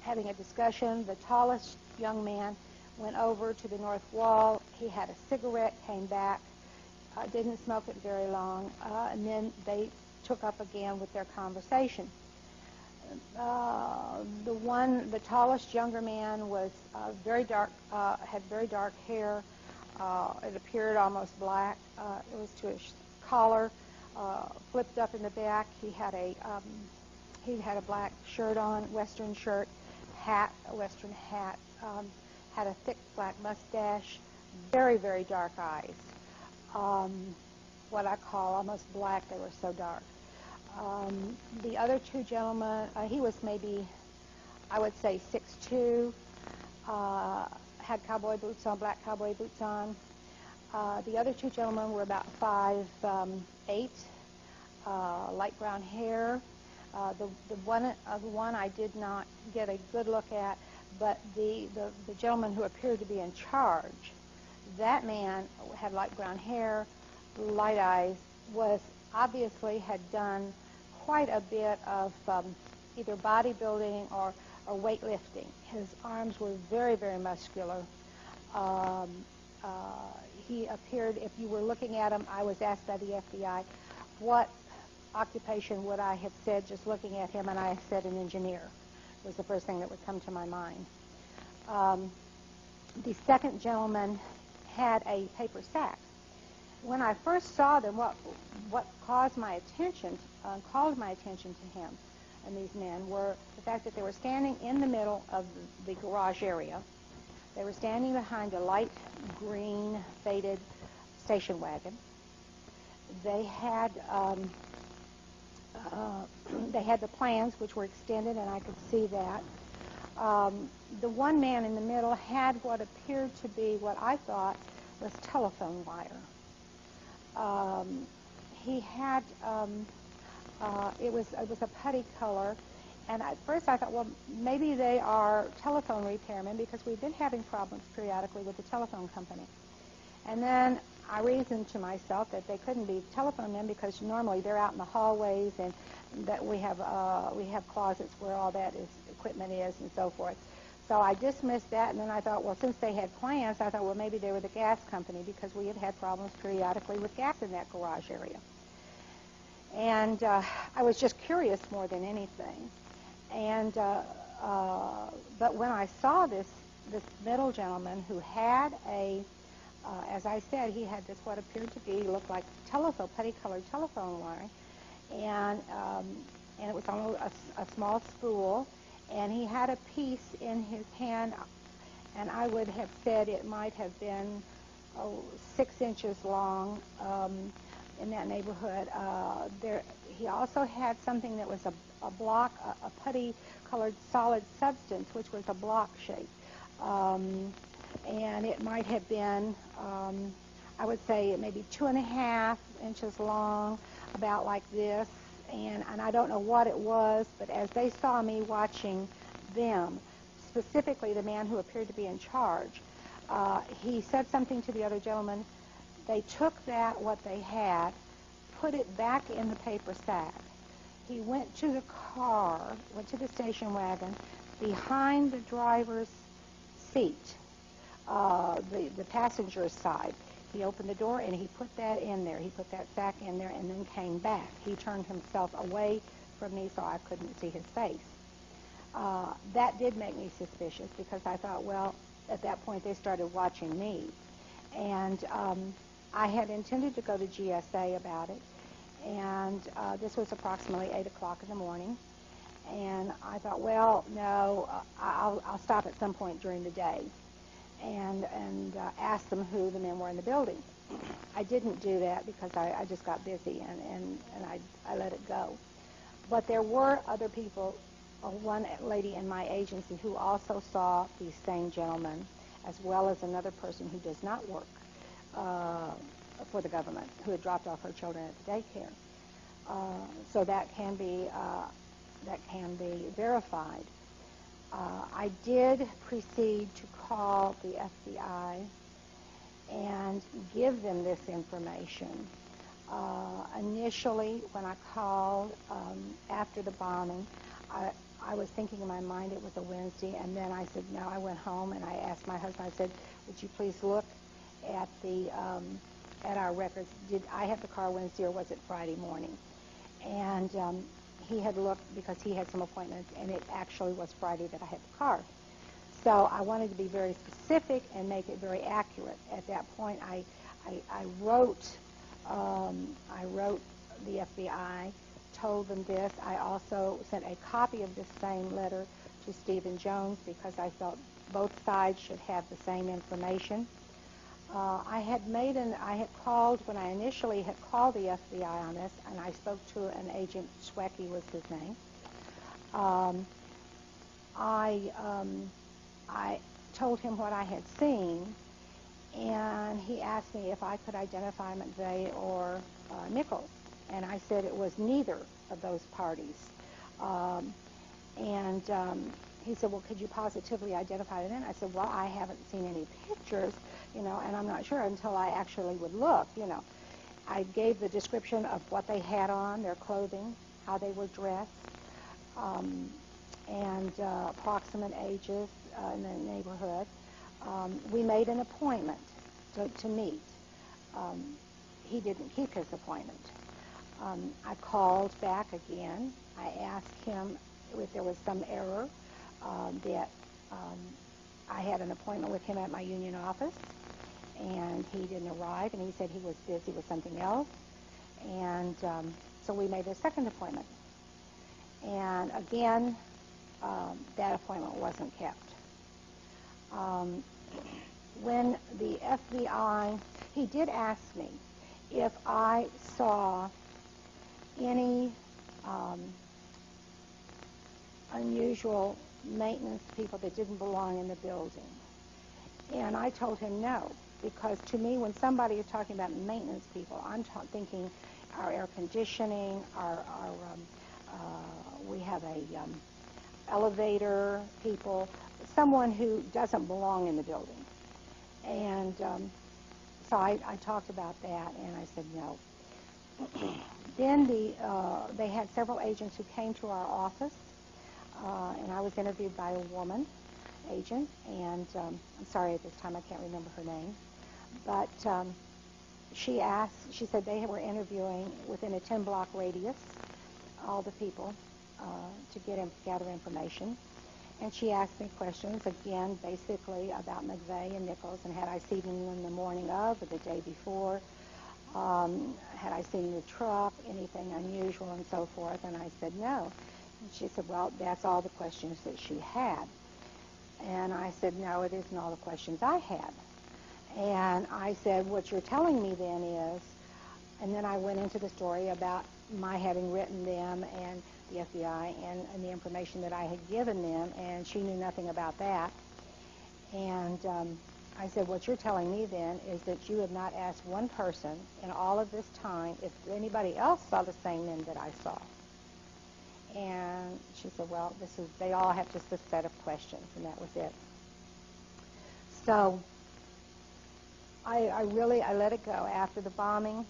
having a discussion. The tallest young man went over to the north wall. He had a cigarette, came back, didn't smoke it very long, and then they took up again with their conversation. The tallest younger man was very dark, had very dark hair. It appeared almost black. It was to his collar, flipped up in the back. He had a black shirt on, Western shirt, a Western hat, had a thick black mustache, very, very dark eyes. What I call almost black, they were so dark. The other 2 gentlemen, he was maybe, I would say 6'2", had cowboy boots on, black cowboy boots on. The other 2 gentlemen were about 5'8", light brown hair. The one I did not get a good look at, but the gentleman who appeared to be in charge, that man had light brown hair, light eyes, had done quite a bit of either bodybuilding or weightlifting. His arms were very, very muscular. He appeared, if you were looking at him, I was asked by the FBI, what occupation would I have said just looking at him, and I said an engineer was the first thing that would come to my mind. The second gentleman had a paper sack. When I first saw them, what called my attention to him and these men were the fact that they were standing in the middle of the garage area. They were standing behind a light green faded station wagon. They had the plans, which were extended, and I could see that. The one man in the middle had what appeared to be what I thought was telephone wire. He had, it was a putty color, and at first I thought, well, maybe they are telephone repairmen because we've been having problems periodically with the telephone company. And then I reasoned to myself that they couldn't be telephone men because normally they're out in the hallways, and that we have closets where all that equipment is and so forth. So I dismissed that, and then I thought, well, since they had plans, I thought, well, maybe they were the gas company because we had problems periodically with gas in that garage area. And I was just curious more than anything. And but when I saw this middle gentleman who had as I said, he had this what appeared to be looked like putty-colored telephone wire, and it was on a small spool. And he had a piece in his hand, and I would have said it might have been 6 inches long, in that neighborhood. He also had something that was a block, a putty-colored solid substance, which was a block shape. And it might have been, I would say, maybe 2.5 inches long, about like this. And I don't know what it was, but as they saw me watching them, specifically the man who appeared to be in charge, he said something to the other gentleman. They took what they had, put it back in the paper sack. He went to the car, went to the station wagon, behind the driver's seat, the passenger's side. He opened the door and he put that in there. He put that sack in there and then came back. He turned himself away from me so I couldn't see his face. That did make me suspicious because I thought, well, at that point they started watching me. And I had intended to go to GSA about it. And this was approximately 8 o'clock in the morning. And I thought, well, no, I'll stop at some point during the day and ask them who the men were in the building. I didn't do that because I just got busy and I let it go. But there were other people, one lady in my agency who also saw these same gentlemen, as well as another person who does not work for the government, who had dropped off her children at the daycare. So that can be verified. I did proceed to call the FBI and give them this information. Initially, when I called after the bombing, I was thinking in my mind it was a Wednesday, and then I said, no, I went home and I asked my husband, I said, would you please look at at our records? Did I have the car Wednesday or was it Friday morning? And he had looked because he had some appointments, and it actually was Friday that I had the car. So I wanted to be very specific and make it very accurate. At that point, I wrote the FBI, told them this. I also sent a copy of this same letter to Stephen Jones because I felt both sides should have the same information. I had called, when I initially had called the FBI on this, and I spoke to an agent, Schwecky was his name. I told him what I had seen, and he asked me if I could identify McVeigh or Nichols, and I said it was neither of those parties. He said, well, could you positively identify them? I said, well, I haven't seen any pictures, and I'm not sure until I actually would look, I gave the description of what they had on, their clothing, how they were dressed, and approximate ages in the neighborhood. We made an appointment to meet. He didn't keep his appointment. I called back again. I asked him if there was some error, that I had an appointment with him at my union office, and he didn't arrive, and he said he was busy with something else. And so we made a second appointment. And again, that appointment wasn't kept. When the FBI, he did ask me if I saw any unusual maintenance people that didn't belong in the building. And I told him no, because to me, when somebody is talking about maintenance people, I'm thinking our air conditioning, we have a elevator people, someone who doesn't belong in the building. And so I talked about that, and I said no. Then they had several agents who came to our office, and I was interviewed by a woman agent, and I'm sorry at this time I can't remember her name, but she said they were interviewing within a 10-block radius all the people to gather information. And she asked me questions, again, basically about McVeigh and Nichols, and had I seen them in the morning of or the day before, had I seen the truck, anything unusual, and so forth, and I said no. And she said, well, that's all the questions that she had. And I said, no, it isn't all the questions I had. And I said, what you're telling me then is, and then I went into the story about my having written them and the FBI and the information that I had given them, and she knew nothing about that. And I said, what you're telling me then is that you have not asked one person in all of this time if anybody else saw the same men that I saw. And she said, well, they all have just a set of questions, and that was it. So I let it go. After the bombing,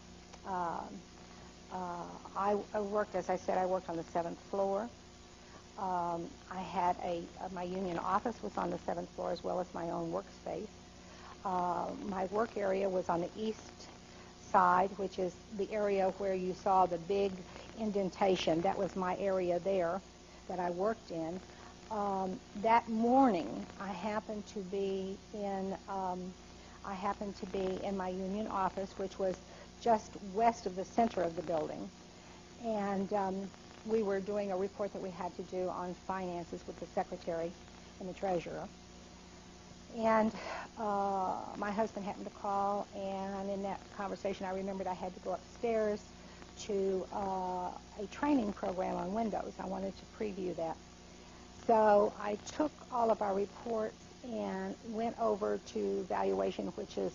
I worked, as I said, I worked on the 7th floor. I had my union office was on the 7th floor as well as my own workspace. My work area was on the east side, which is the area where you saw the big indentation. That was my area there that I worked in. That morning, I happened to be in my union office, which was just west of the center of the building, and we were doing a report that we had to do on finances with the secretary and the treasurer. And my husband happened to call, and in that conversation, I remembered I had to go upstairs to a training program on Windows. I wanted to preview that. So I took all of our reports and went over to valuation, which is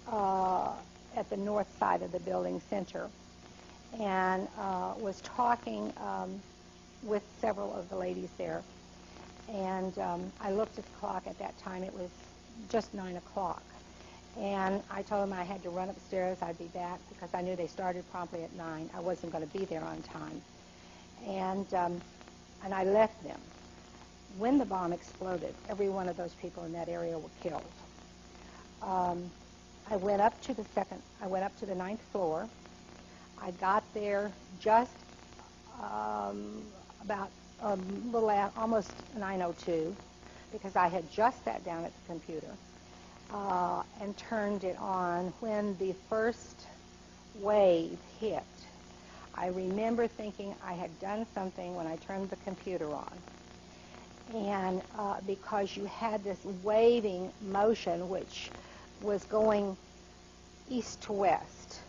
at the north side of the building center, and was talking with several of the ladies there. And I looked at the clock at that time. It was just 9 o'clock. And I told them I had to run upstairs. I'd be back because I knew they started promptly at 9. I wasn't going to be there on time. And I left them. When the bomb exploded, every one of those people in that area were killed. I went up to the 9th floor. I got there just about a little almost 9:02, because I had just sat down at the computer and turned it on when the first wave hit. I remember thinking I had done something when I turned the computer on. And because you had this waving motion which was going east to west.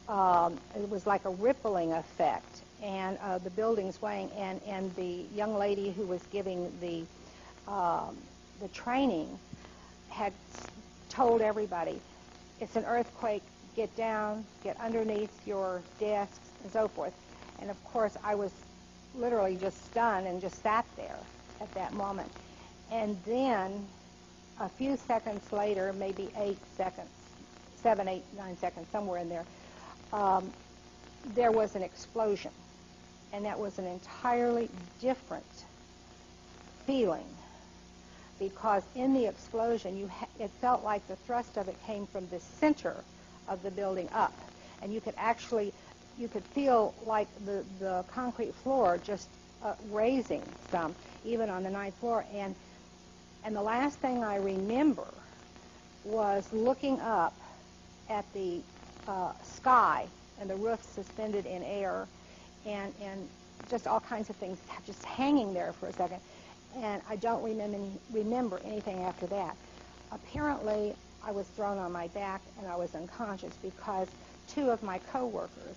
It was like a rippling effect, and the building swaying, and the young lady who was giving the training had told everybody, it's an earthquake, get down, get underneath your desks, and so forth. And of course, I was literally just stunned and just sat there at that moment. And then a few seconds later, maybe 8 seconds, 7, 8, 9 seconds, somewhere in there, there was an explosion. And that was an entirely different feeling, because in the explosion, it felt like the thrust of it came from the center of the building up. And you could feel like the concrete floor just raising some, even on the 9th floor. And the last thing I remember was looking up at the sky and the roof suspended in air, and just all kinds of things just hanging there for a second. And I don't remember anything after that. Apparently, I was thrown on my back and I was unconscious because 2 of my co-workers,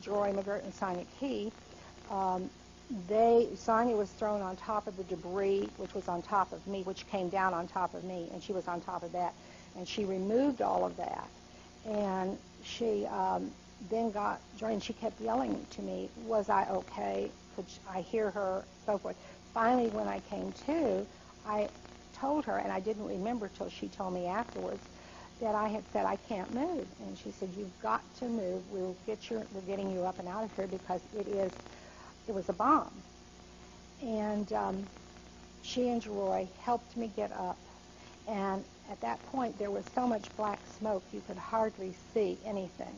Jory McGirt and Sonia Key, Sonia was thrown on top of the debris, which was on top of me, which came down on top of me, and she was on top of that. And she removed all of that. And she then got Jory, and she kept yelling to me, was I okay? Could I hear her? So forth. Finally, when I came to, I told her, and I didn't remember till she told me afterwards, that I had said, I can't move. And she said, you've got to move. We're getting you up and out of here because it was a bomb. And she and Joy helped me get up. And at that point, there was so much black smoke, you could hardly see anything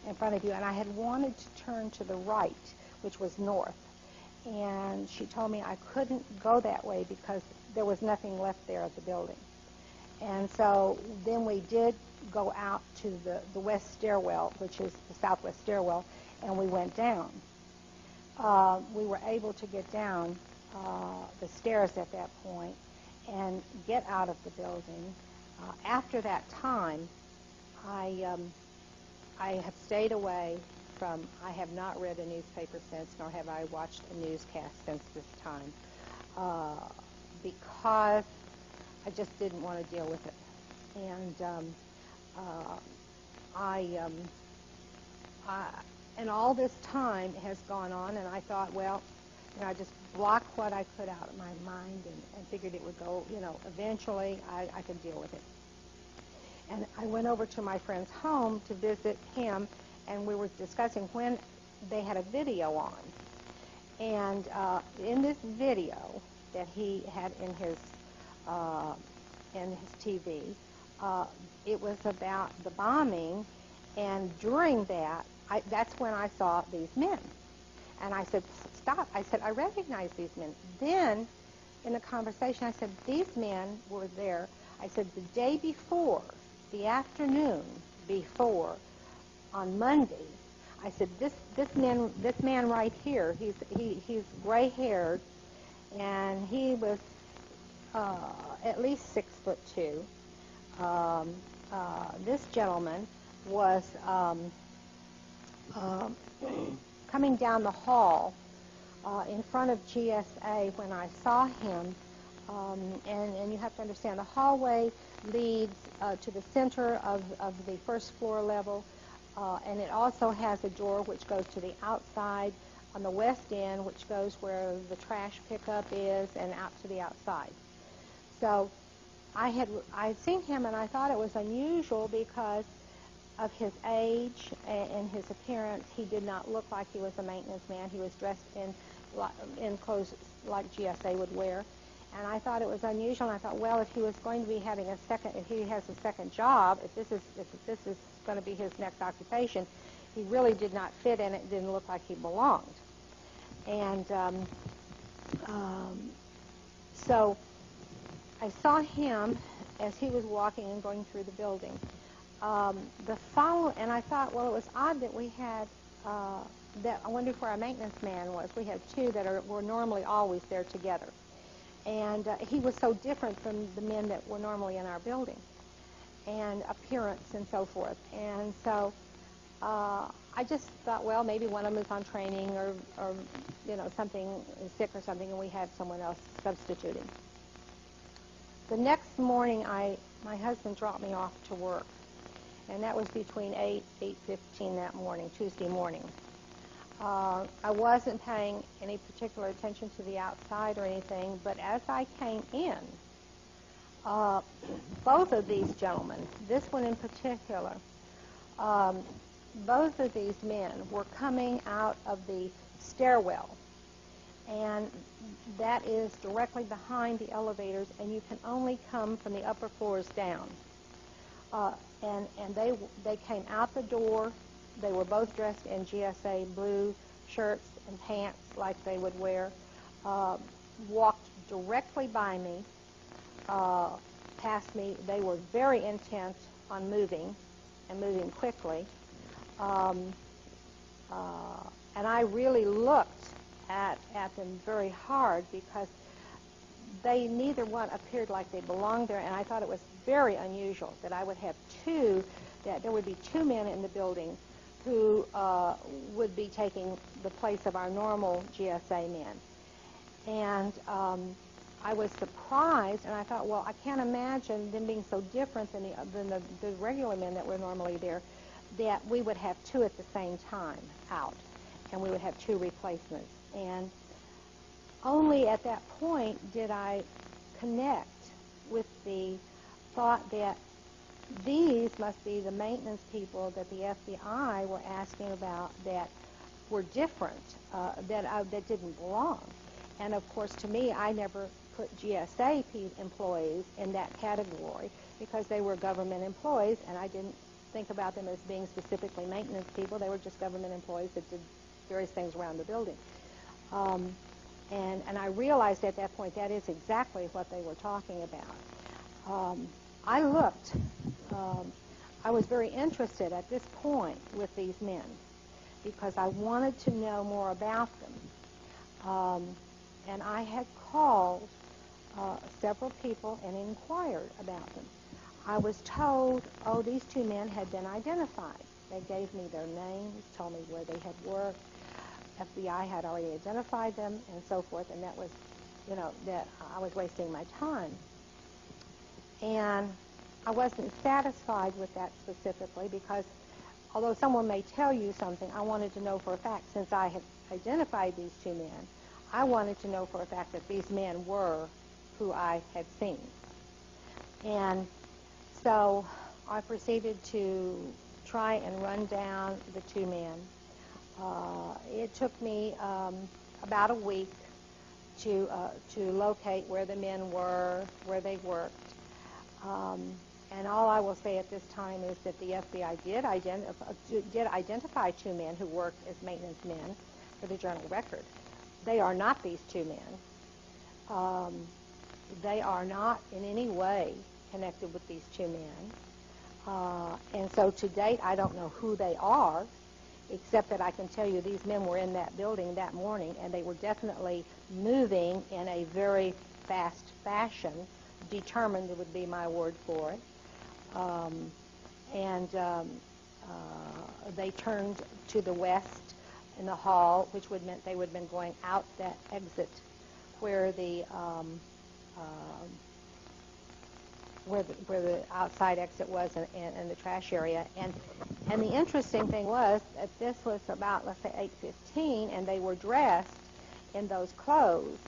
in front of you. And I had wanted to turn to the right, which was north. And she told me I couldn't go that way because there was nothing left there at the building. And so then we did go out to the west stairwell, which is the southwest stairwell, and we went down. We were able to get down the stairs at that point and get out of the building. After that time, I have stayed away from, I have not read a newspaper since, nor have I watched a newscast since this time, because I just didn't want to deal with it. And and all this time has gone on, and I thought, well, I just blocked what I could out of my mind and figured it would go, eventually I could deal with it. And I went over to my friend's home to visit him, and we were discussing when they had a video on. And in this video that he had in his in his TV. It was about the bombing, and during that, that's when I saw these men. And I said, stop. I said, I recognize these men. Then, in the conversation, I said, these men were there. I said, the day before, the afternoon before, on Monday, I said, this man right here, he's gray-haired, and he was at least 6'2". This gentleman was coming down the hall in front of GSA when I saw him, and you have to understand, the hallway leads to the center of the first floor level, and it also has a door which goes to the outside on the west end, which goes where the trash pickup is and out to the outside. So I had seen him, and I thought it was unusual because of his age and his appearance. He did not look like he was a maintenance man. He was dressed in clothes like GSA would wear. And I thought it was unusual, and I thought, well, if he was going to be having if he has a second job, if this is going to be his next occupation, he really did not fit in it, didn't look like he belonged. And so I saw him as he was walking and going through the building. And I thought, well, it was odd that we had, I wondered where our maintenance man was. We have two that were normally always there together. And he was so different from the men that were normally in our building, and appearance and so forth. And so I just thought, well, maybe one of them is on training or something, is sick or something, and we have someone else substituting. The next morning, my husband dropped me off to work, and that was between 8:15 that morning, Tuesday morning. I wasn't paying any particular attention to the outside or anything, but as I came in, both of these gentlemen, this one in particular, both of these men were coming out of the stairwell, and that is directly behind the elevators, and you can only come from the upper floors down. And they came out the door. They were both dressed in GSA blue shirts and pants like they would wear, walked directly by me, past me. They were very intent on moving, and moving quickly. And I really looked at them very hard because they neither one appeared like they belonged there, and I thought it was very unusual that I would have that there would be two men in the building who would be taking the place of our normal GSA men. And I was surprised, and I thought, well, I can't imagine them being so different than the regular men that were normally there, that we would have two at the same time out, and we would have two replacements. And only at that point did I connect with the thought that these must be the maintenance people that the FBI were asking about that were different, that didn't belong. And of course, to me, I never put GSA employees in that category because they were government employees, and I didn't think about them as being specifically maintenance people. They were just government employees that did various things around the building. And I realized at that point that is exactly what they were talking about. I looked. I was very interested at this point with these men because I wanted to know more about them. And I had called several people and inquired about them. I was told, oh, these two men had been identified. They gave me their names, told me where they had worked. FBI had already identified them and so forth, and that was, that I was wasting my time. And I wasn't satisfied with that specifically because although someone may tell you something, I wanted to know for a fact, since I had identified these two men, I wanted to know for a fact that these men were who I had seen. And so I proceeded to try and run down the two men. It took me about a week to locate where the men were, where they worked. And all I will say at this time is that the FBI did identify two men who worked as maintenance men for the Journal Record. They are not these two men. They are not in any way connected with these two men. And so to date, I don't know who they are, except that I can tell you these men were in that building that morning, and they were definitely moving in a very fast fashion. Determined would be my word for it. They turned to the west in the hall, which would meant they would have been going out that exit where the outside exit was in the trash area. And the interesting thing was that this was about, let's say, 8:15, and they were dressed in those clothes.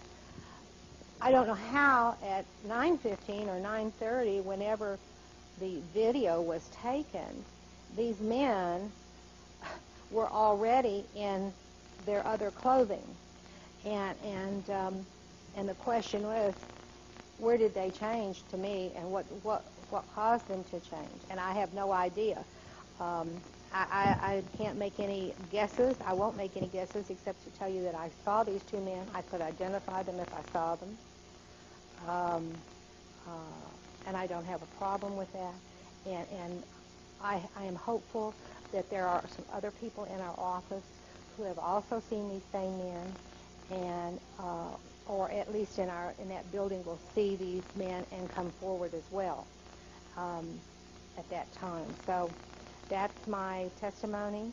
I don't know how at 9:15 or 9:30, whenever the video was taken, these men were already in their other clothing. And the question was, where did they change to me, and what caused them to change? And I have no idea. I can't make any guesses. I won't make any guesses except to tell you that I saw these two men. I could identify them if I saw them. And I don't have a problem with that. And I am hopeful that there are some other people in our office who have also seen these same men, and or at least in that building will see these men and come forward as well at that time. So that's my testimony.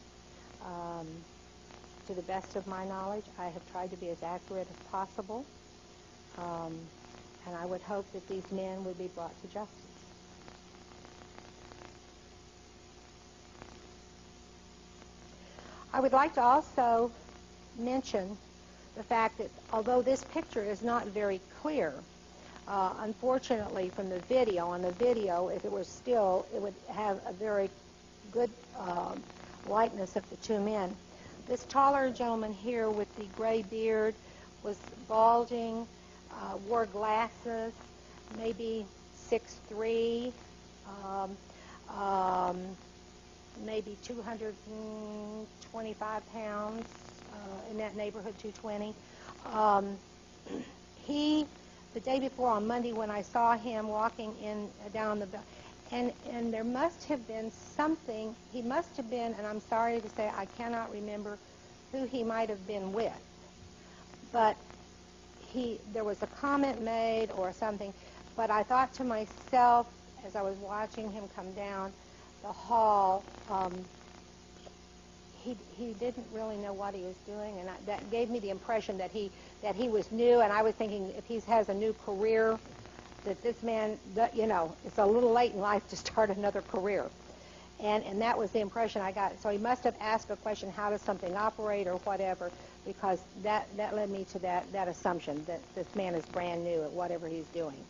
To the best of my knowledge, I have tried to be as accurate as possible, and I would hope that these men would be brought to justice. I would like to also mention the fact that although this picture is not very clear, unfortunately from the video, on the video, if it were still, it would have a very good likeness of the two men. This taller gentleman here with the gray beard was balding, wore glasses, maybe 6'3", maybe 225 pounds, in that neighborhood, 220. The day before on Monday when I saw him walking down the and there must have been something, he must have been, and I'm sorry to say I cannot remember who he might have been with, but there was a comment made or something, but I thought to myself as I was watching him come down the hall, he didn't really know what he was doing, and that gave me the impression that he was new, and I was thinking if he has a new career, that this man, it's a little late in life to start another career. And that was the impression I got. So he must have asked a question, how does something operate or whatever, because that led me to that assumption that this man is brand new at whatever he's doing.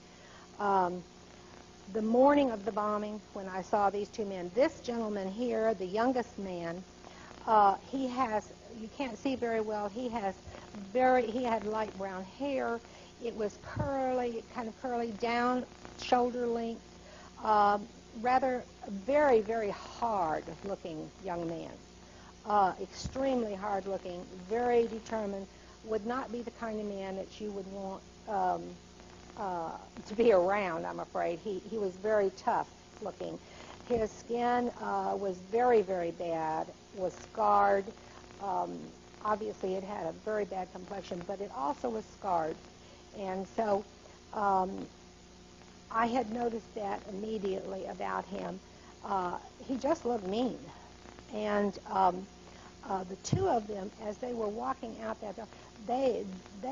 The morning of the bombing, when I saw these two men, this gentleman here, the youngest man, he has, you can't see very well, he had light brown hair. It was curly, kind of curly down, shoulder length, rather very, very hard-looking young man. Extremely hard-looking, very determined, would not be the kind of man that you would want to be around, I'm afraid. He was very tough-looking. His skin was very, very bad, was scarred. Obviously, it had a very bad complexion, but it also was scarred. And so I had noticed that immediately about him. He just looked mean. And the two of them, as they were walking out that door, they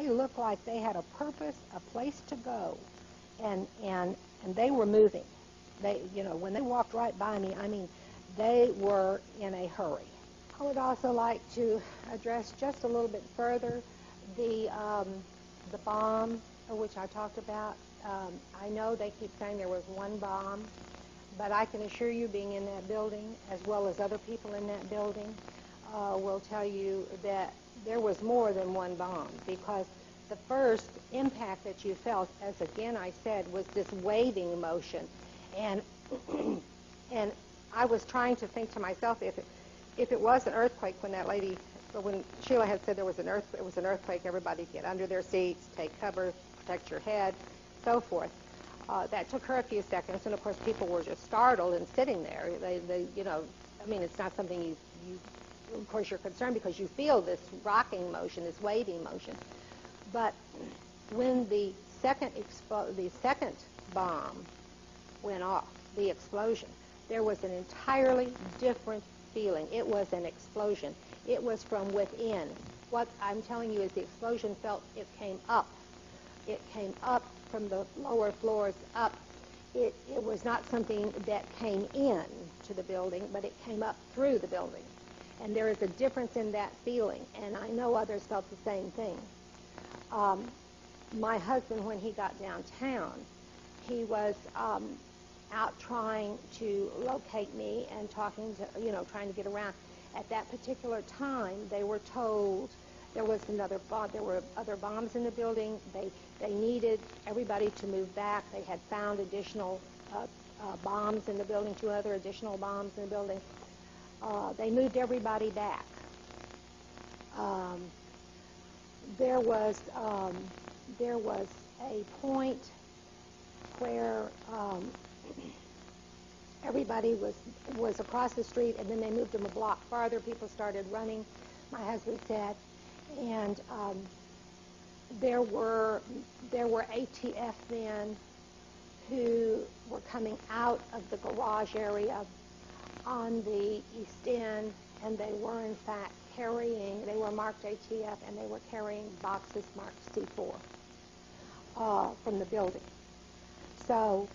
looked like they had a purpose, a place to go, and they were moving. When they walked right by me, I mean, they were in a hurry. I would also like to address just a little bit further the bomb, which I talked about. I know they keep saying there was one bomb, but I can assure you, being in that building, as well as other people in that building, will tell you that there was more than one bomb, because the first impact that you felt, as again I said, was this waving motion. And and I was trying to think to myself, if it was an earthquake, when Sheila had said it was an earthquake, everybody get under their seats, take cover, protect your head, so forth. That took her a few seconds, and of course people were just startled and sitting there. They you know, I mean, it's not something you of course you're concerned because you feel this rocking motion, this waving motion. But when the second bomb went off, the explosion, there was an entirely different feeling. It was an explosion. It was from within. What I'm telling you is the explosion it came up. It came up from the lower floors up. It was not something that came in to the building, but it came up through the building. And there is a difference in that feeling, and I know others felt the same thing. My husband, when he got downtown, he was out trying to locate me and trying to get around. At that particular time, they were told there were other bombs in the building. They needed everybody to move back. They had found additional bombs in the building, 2 other additional bombs in the building. They moved everybody back. There was a point where everybody was across the street, and then they moved them a block farther. People started running, my husband said, and there were ATF men who were coming out of the garage area on the east end, and they were in fact they were marked ATF, and they were carrying boxes marked C4 from the building. So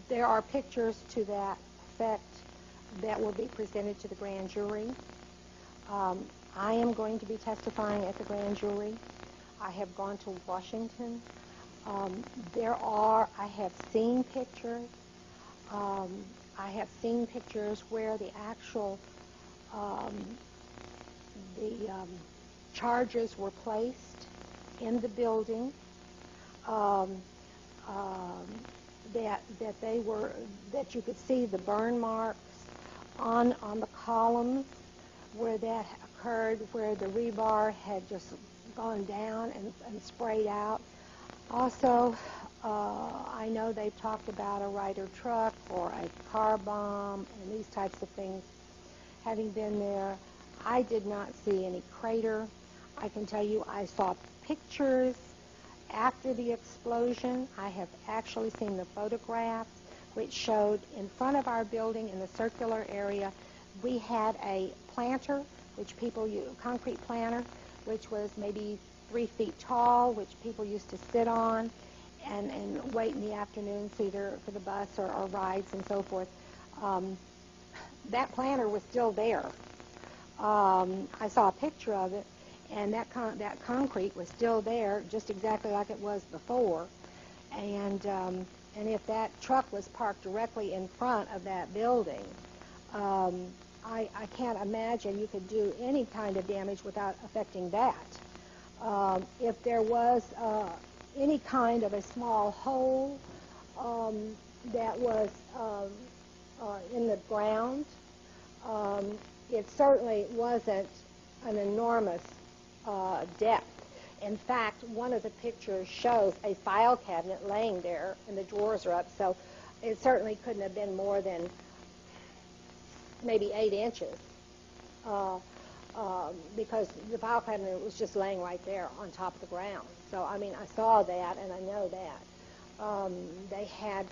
there are pictures to that effect that will be presented to the grand jury. I am going to be testifying at the grand jury. I have gone to Washington. I have seen pictures. I have seen pictures where the actual charges were placed in the building. That you could see the burn marks on the columns where that occurred, where the rebar had just gone down and sprayed out. Also, I know they've talked about a Ryder truck or a car bomb and these types of things having been there. I did not see any crater. I can tell you I saw pictures after the explosion. I have actually seen the photographs which showed in front of our building in the circular area, we had a planter, concrete planter, which was maybe 3 feet tall, which people used to sit on and wait in the afternoons either for the bus or rides and so forth. That planter was still there. I saw a picture of it, and that concrete was still there, just exactly like it was before. And if that truck was parked directly in front of that building, I can't imagine you could do any kind of damage without affecting that. If there was any kind of a small hole that was in the ground, it certainly wasn't an enormous depth. In fact, one of the pictures shows a file cabinet laying there, and the drawers are up, so it certainly couldn't have been more than maybe 8 inches, because the file cabinet was just laying right there on top of the ground. So, I mean, I saw that, and I know that. They had,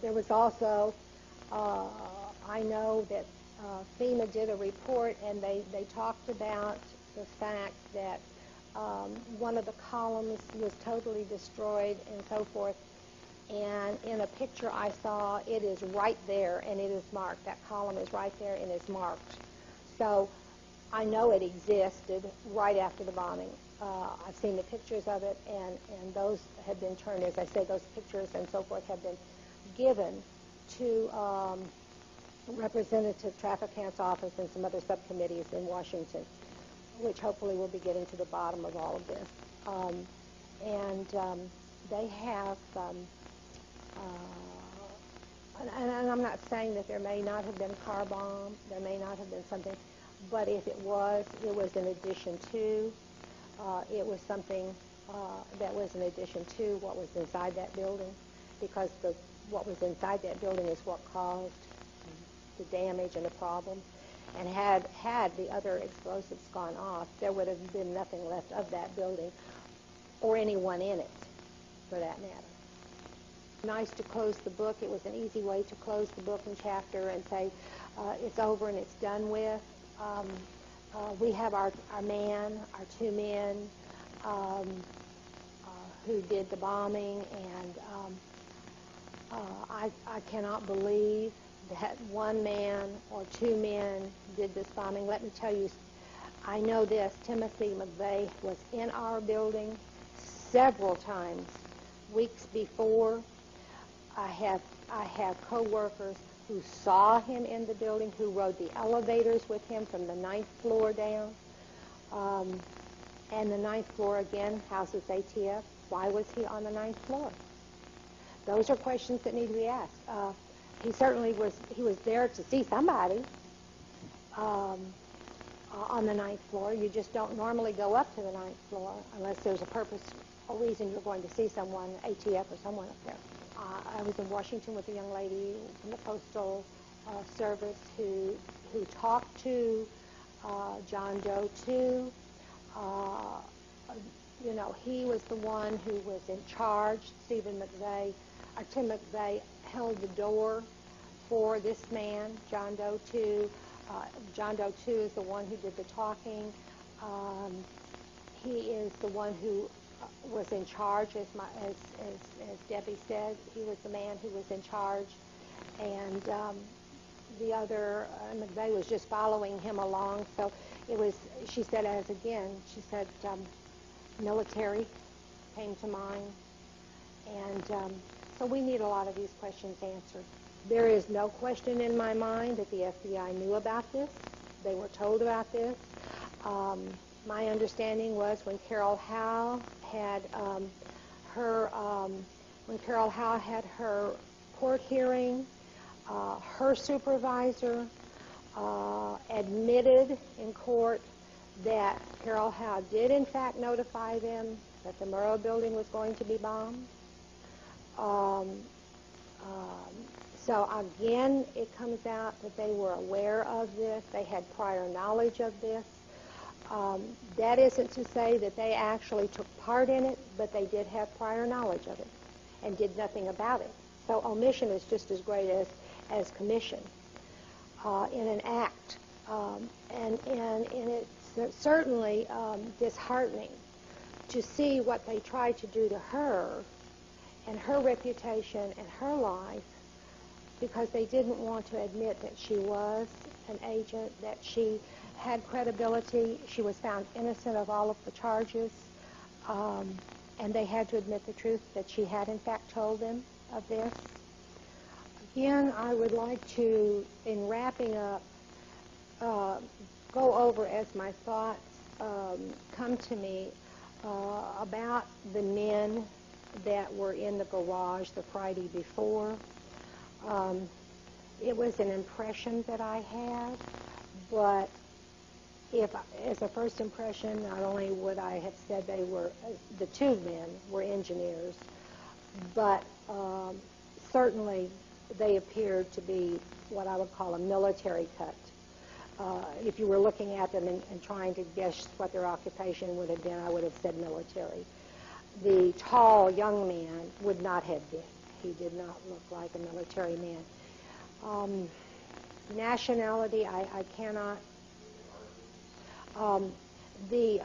there was also, I know that FEMA did a report, and they talked about the fact that one of the columns was totally destroyed and so forth. And in a picture I saw, it is right there, and it is marked. That column is right there, and it's marked. So I know it existed right after the bombing. I've seen the pictures of it, and those have been turned, as I say, those pictures and so forth have been given to Representative Trafficant's office and some other subcommittees in Washington, which hopefully will be getting to the bottom of all of this. They have And I'm not saying that there may not have been a car bomb, there may not have been something, but if it was in addition to, it was something that was in addition to what was inside that building, because what was inside that building is what caused the damage and the problem. And had the other explosives gone off, there would have been nothing left of that building or anyone in it, for that matter. Nice to close the book. It was an easy way to close the book and chapter and say it's over and it's done with. We have our man, our two men who did the bombing, and I cannot believe that one man or two men did this bombing. Let me tell you, I know this. Timothy McVeigh was in our building several times, weeks before. I have co-workers who saw him in the building, who rode the elevators with him from the 9th floor down. And the 9th floor, again, houses ATF. Why was he on the 9th floor? Those are questions that need to be asked. He certainly was there to see somebody on the 9th floor. You just don't normally go up to the 9th floor unless there's a purpose or reason you're going to see someone, ATF or someone up there. I was in Washington with a young lady from the Postal Service who talked to John Doe 2. You know, he was the one who was in charge. Tim McVeigh held the door for this man, John Doe 2. John Doe 2 is the one who did the talking. He is the one who was in charge, as Debbie said. He was the man who was in charge, and the other, McVeigh, was just following him along. So it was, she said, military came to mind, and so we need a lot of these questions answered. There is no question in my mind that the FBI knew about this. They were told about this. My understanding was when Carol Howe had her court hearing, her supervisor admitted in court that Carol Howe did in fact notify them that the Murrah building was going to be bombed. So again, it comes out that they were aware of this. They had prior knowledge of this. That isn't to say that they actually took part in it, but they did have prior knowledge of it and did nothing about it. So omission is just as great as commission in an act. And it's certainly disheartening to see what they tried to do to her and her reputation and her life, because they didn't want to admit that she was an agent, that she had credibility. She was found innocent of all of the charges, and they had to admit the truth that she had in fact told them of this. Again, I would like to, in wrapping up, go over as my thoughts come to me about the men that were in the garage the Friday before. It was an impression that I had, but as a first impression, not only would I have said they were, the two men were engineers, but certainly they appeared to be what I would call a military cut. If you were looking at them and trying to guess what their occupation would have been, I would have said military. The tall young man would not have been. He did not look like a military man. Nationality, I cannot. The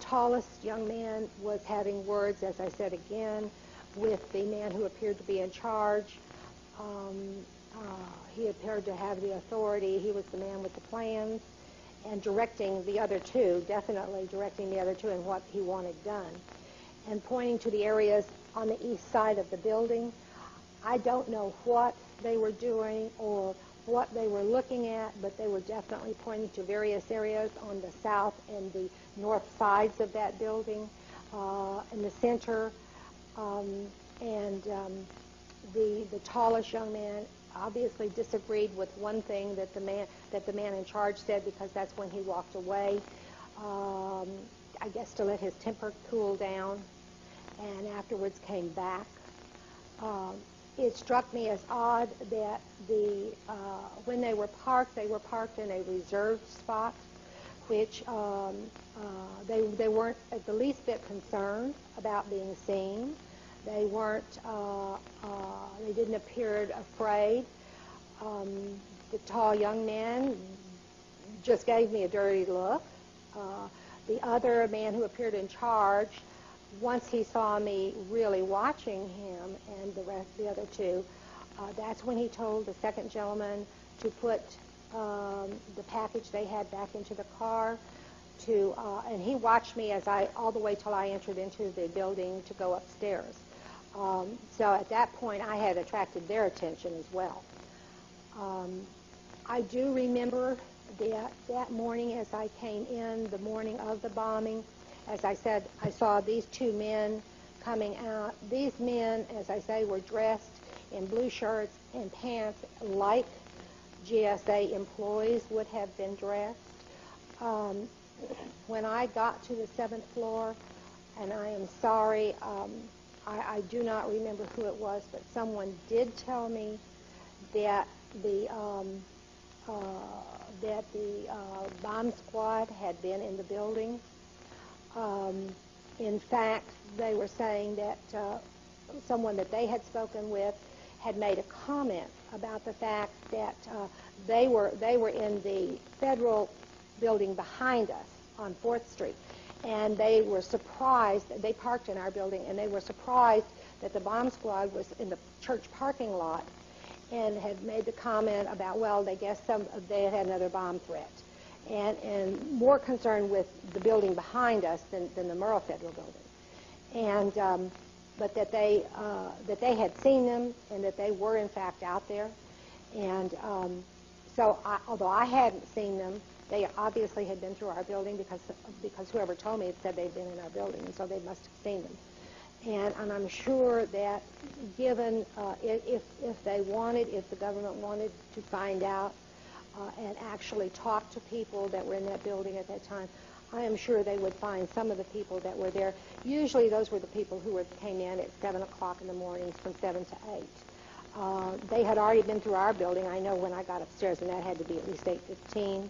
tallest young man was having words, as I said again, with the man who appeared to be in charge. He appeared to have the authority. He was the man with the plans and directing the other two, definitely directing the other two in what he wanted done, and pointing to the areas on the east side of the building. I don't know what they were doing or what they were looking at, but they were definitely pointing to various areas on the south and the north sides of that building. In the center, And the tallest young man obviously disagreed with one thing that the man in charge said, because that's when he walked away. I guess to let his temper cool down, and afterwards came back. It struck me as odd that when they were parked in a reserved spot, which they weren't at the least bit concerned about being seen. They weren't. They didn't appear afraid. The tall young man just gave me a dirty look. The other man who appeared in charge, once he saw me really watching him and the other two, that's when he told the second gentleman to put the package they had back into the car. And he watched me all the way till I entered into the building to go upstairs. So at that point, I had attracted their attention as well. I do remember that morning as I came in, the morning of the bombing, as I said, I saw these two men coming out. These men, as I say, were dressed in blue shirts and pants like GSA employees would have been dressed. When I got to the 7th floor, and I am sorry, I do not remember who it was, but someone did tell me that the bomb squad had been in the building. In fact, they were saying that someone that they had spoken with had made a comment about the fact that they were in the federal building behind us on 4th Street. And they were surprised, they parked in our building, and they were surprised that the bomb squad was in the church parking lot, and had made the comment about, well, they guess they had another bomb threat. And more concerned with the building behind us than the Murrah Federal Building. And, but that they had seen them, and that they were in fact out there. And so although I hadn't seen them, they obviously had been through our building, because whoever told me had said they'd been in our building, and so they must have seen them. And I'm sure that given, if the government wanted to find out and actually talk to people that were in that building at that time, I am sure they would find some of the people that were there. Usually those were the people who came in at 7 o'clock in the mornings from 7 to 8. They had already been through our building. I know when I got upstairs, and that had to be at least 8:15.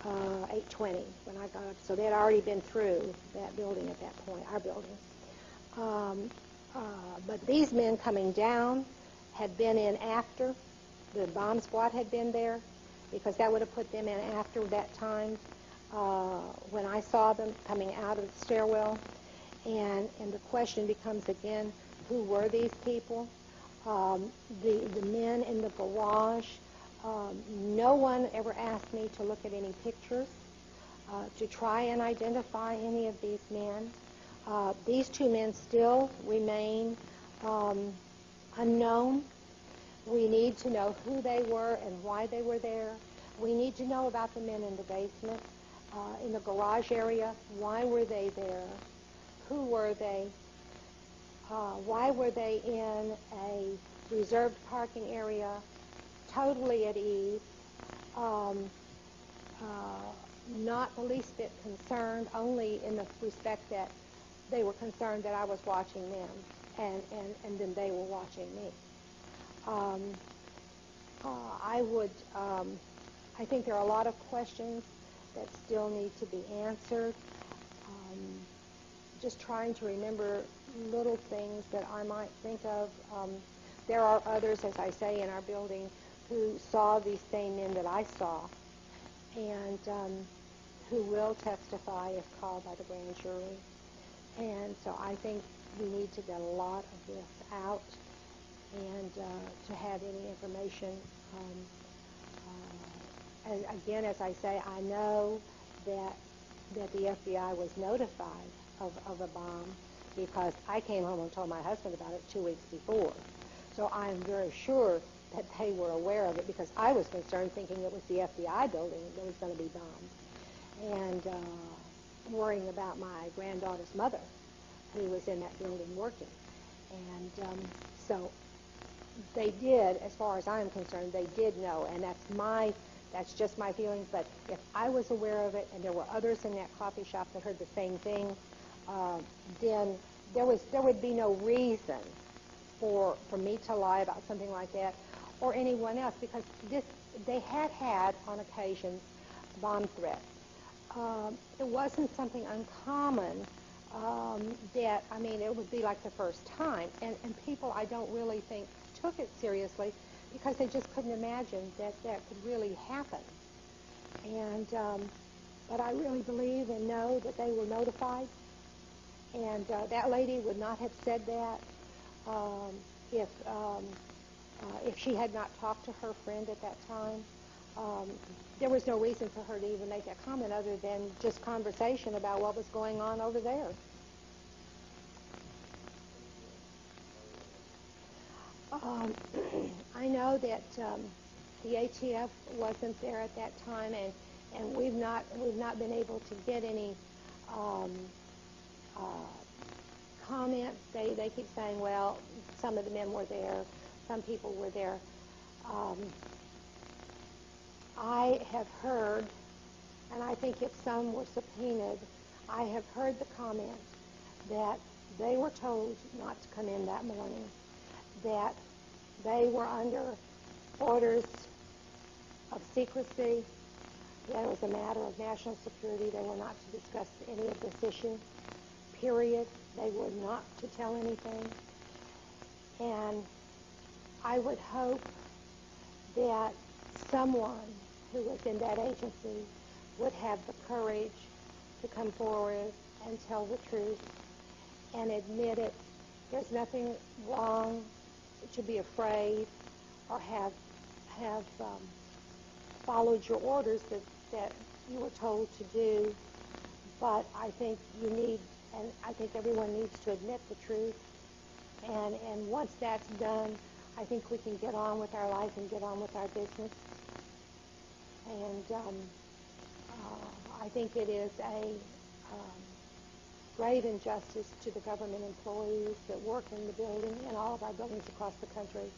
8:20 when I got up. So they had already been through that building at that point, our building. But these men coming down had been in after the bomb squad had been there, because that would have put them in after that time when I saw them coming out of the stairwell. And the question becomes again, who were these people? The men in the garage. No one ever asked me to look at any pictures to try and identify any of these men. These two men still remain unknown. We need to know who they were and why they were there. We need to know about the men in the basement, in the garage area. Why were they there? Who were they? Why were they in a reserved parking area, totally at ease, not the least bit concerned, only in the respect that they were concerned that I was watching them, and then they were watching me. I think there are a lot of questions that still need to be answered. Just trying to remember little things that I might think of. There are others, as I say, in our building who saw these same men that I saw, and who will testify if called by the grand jury. And so I think we need to get a lot of this out, and to have any information. Again, as I say, I know that the FBI was notified of a bomb, because I came home and told my husband about it 2 weeks before. So I'm very sure that they were aware of it, because I was concerned, thinking it was the FBI building that was going to be bombed, and worrying about my granddaughter's mother, who was in that building working. And so they did, as far as I'm concerned, they did know, and that's just my feelings. But if I was aware of it and there were others in that coffee shop that heard the same thing, then there would be no reason for me to lie about something like that, or anyone else, because they had on occasion bomb threats. It wasn't something uncommon. That, I mean, it would be like the first time, and people, I don't really think, took it seriously, because they just couldn't imagine that could really happen. And but I really believe and know that they were notified, and that lady would not have said that if she had not talked to her friend at that time. There was no reason for her to even make that comment other than just conversation about what was going on over there. I know that the ATF wasn't there at that time, and we've not been able to get any comments. They keep saying, well, some of the men were there, some people were there. I have heard, and I think if some were subpoenaed, I have heard the comment that they were told not to come in that morning, that they were under orders of secrecy, that it was a matter of national security. They were not to discuss any of this issue, period. They were not to tell anything. And I would hope that someone who was in that agency would have the courage to come forward and tell the truth and admit it. There's nothing wrong to be afraid or have followed your orders that you were told to do, but I think you need, and I think everyone needs to admit the truth, and once that's done, I think we can get on with our life and get on with our business. And I think it is a grave injustice to the government employees that work in the building, in all of our buildings across the country,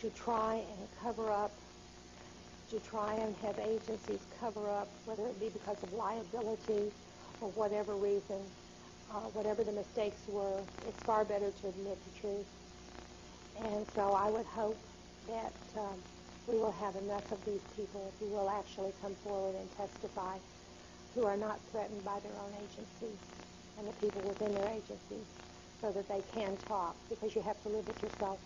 to try and cover up, to try and have agencies cover up, whether it be because of liability or whatever reason, whatever the mistakes were. It's far better to admit the truth. And so I would hope that we will have enough of these people who will actually come forward and testify, who are not threatened by their own agencies and the people within their agencies, so that they can talk, because you have to live with yourself.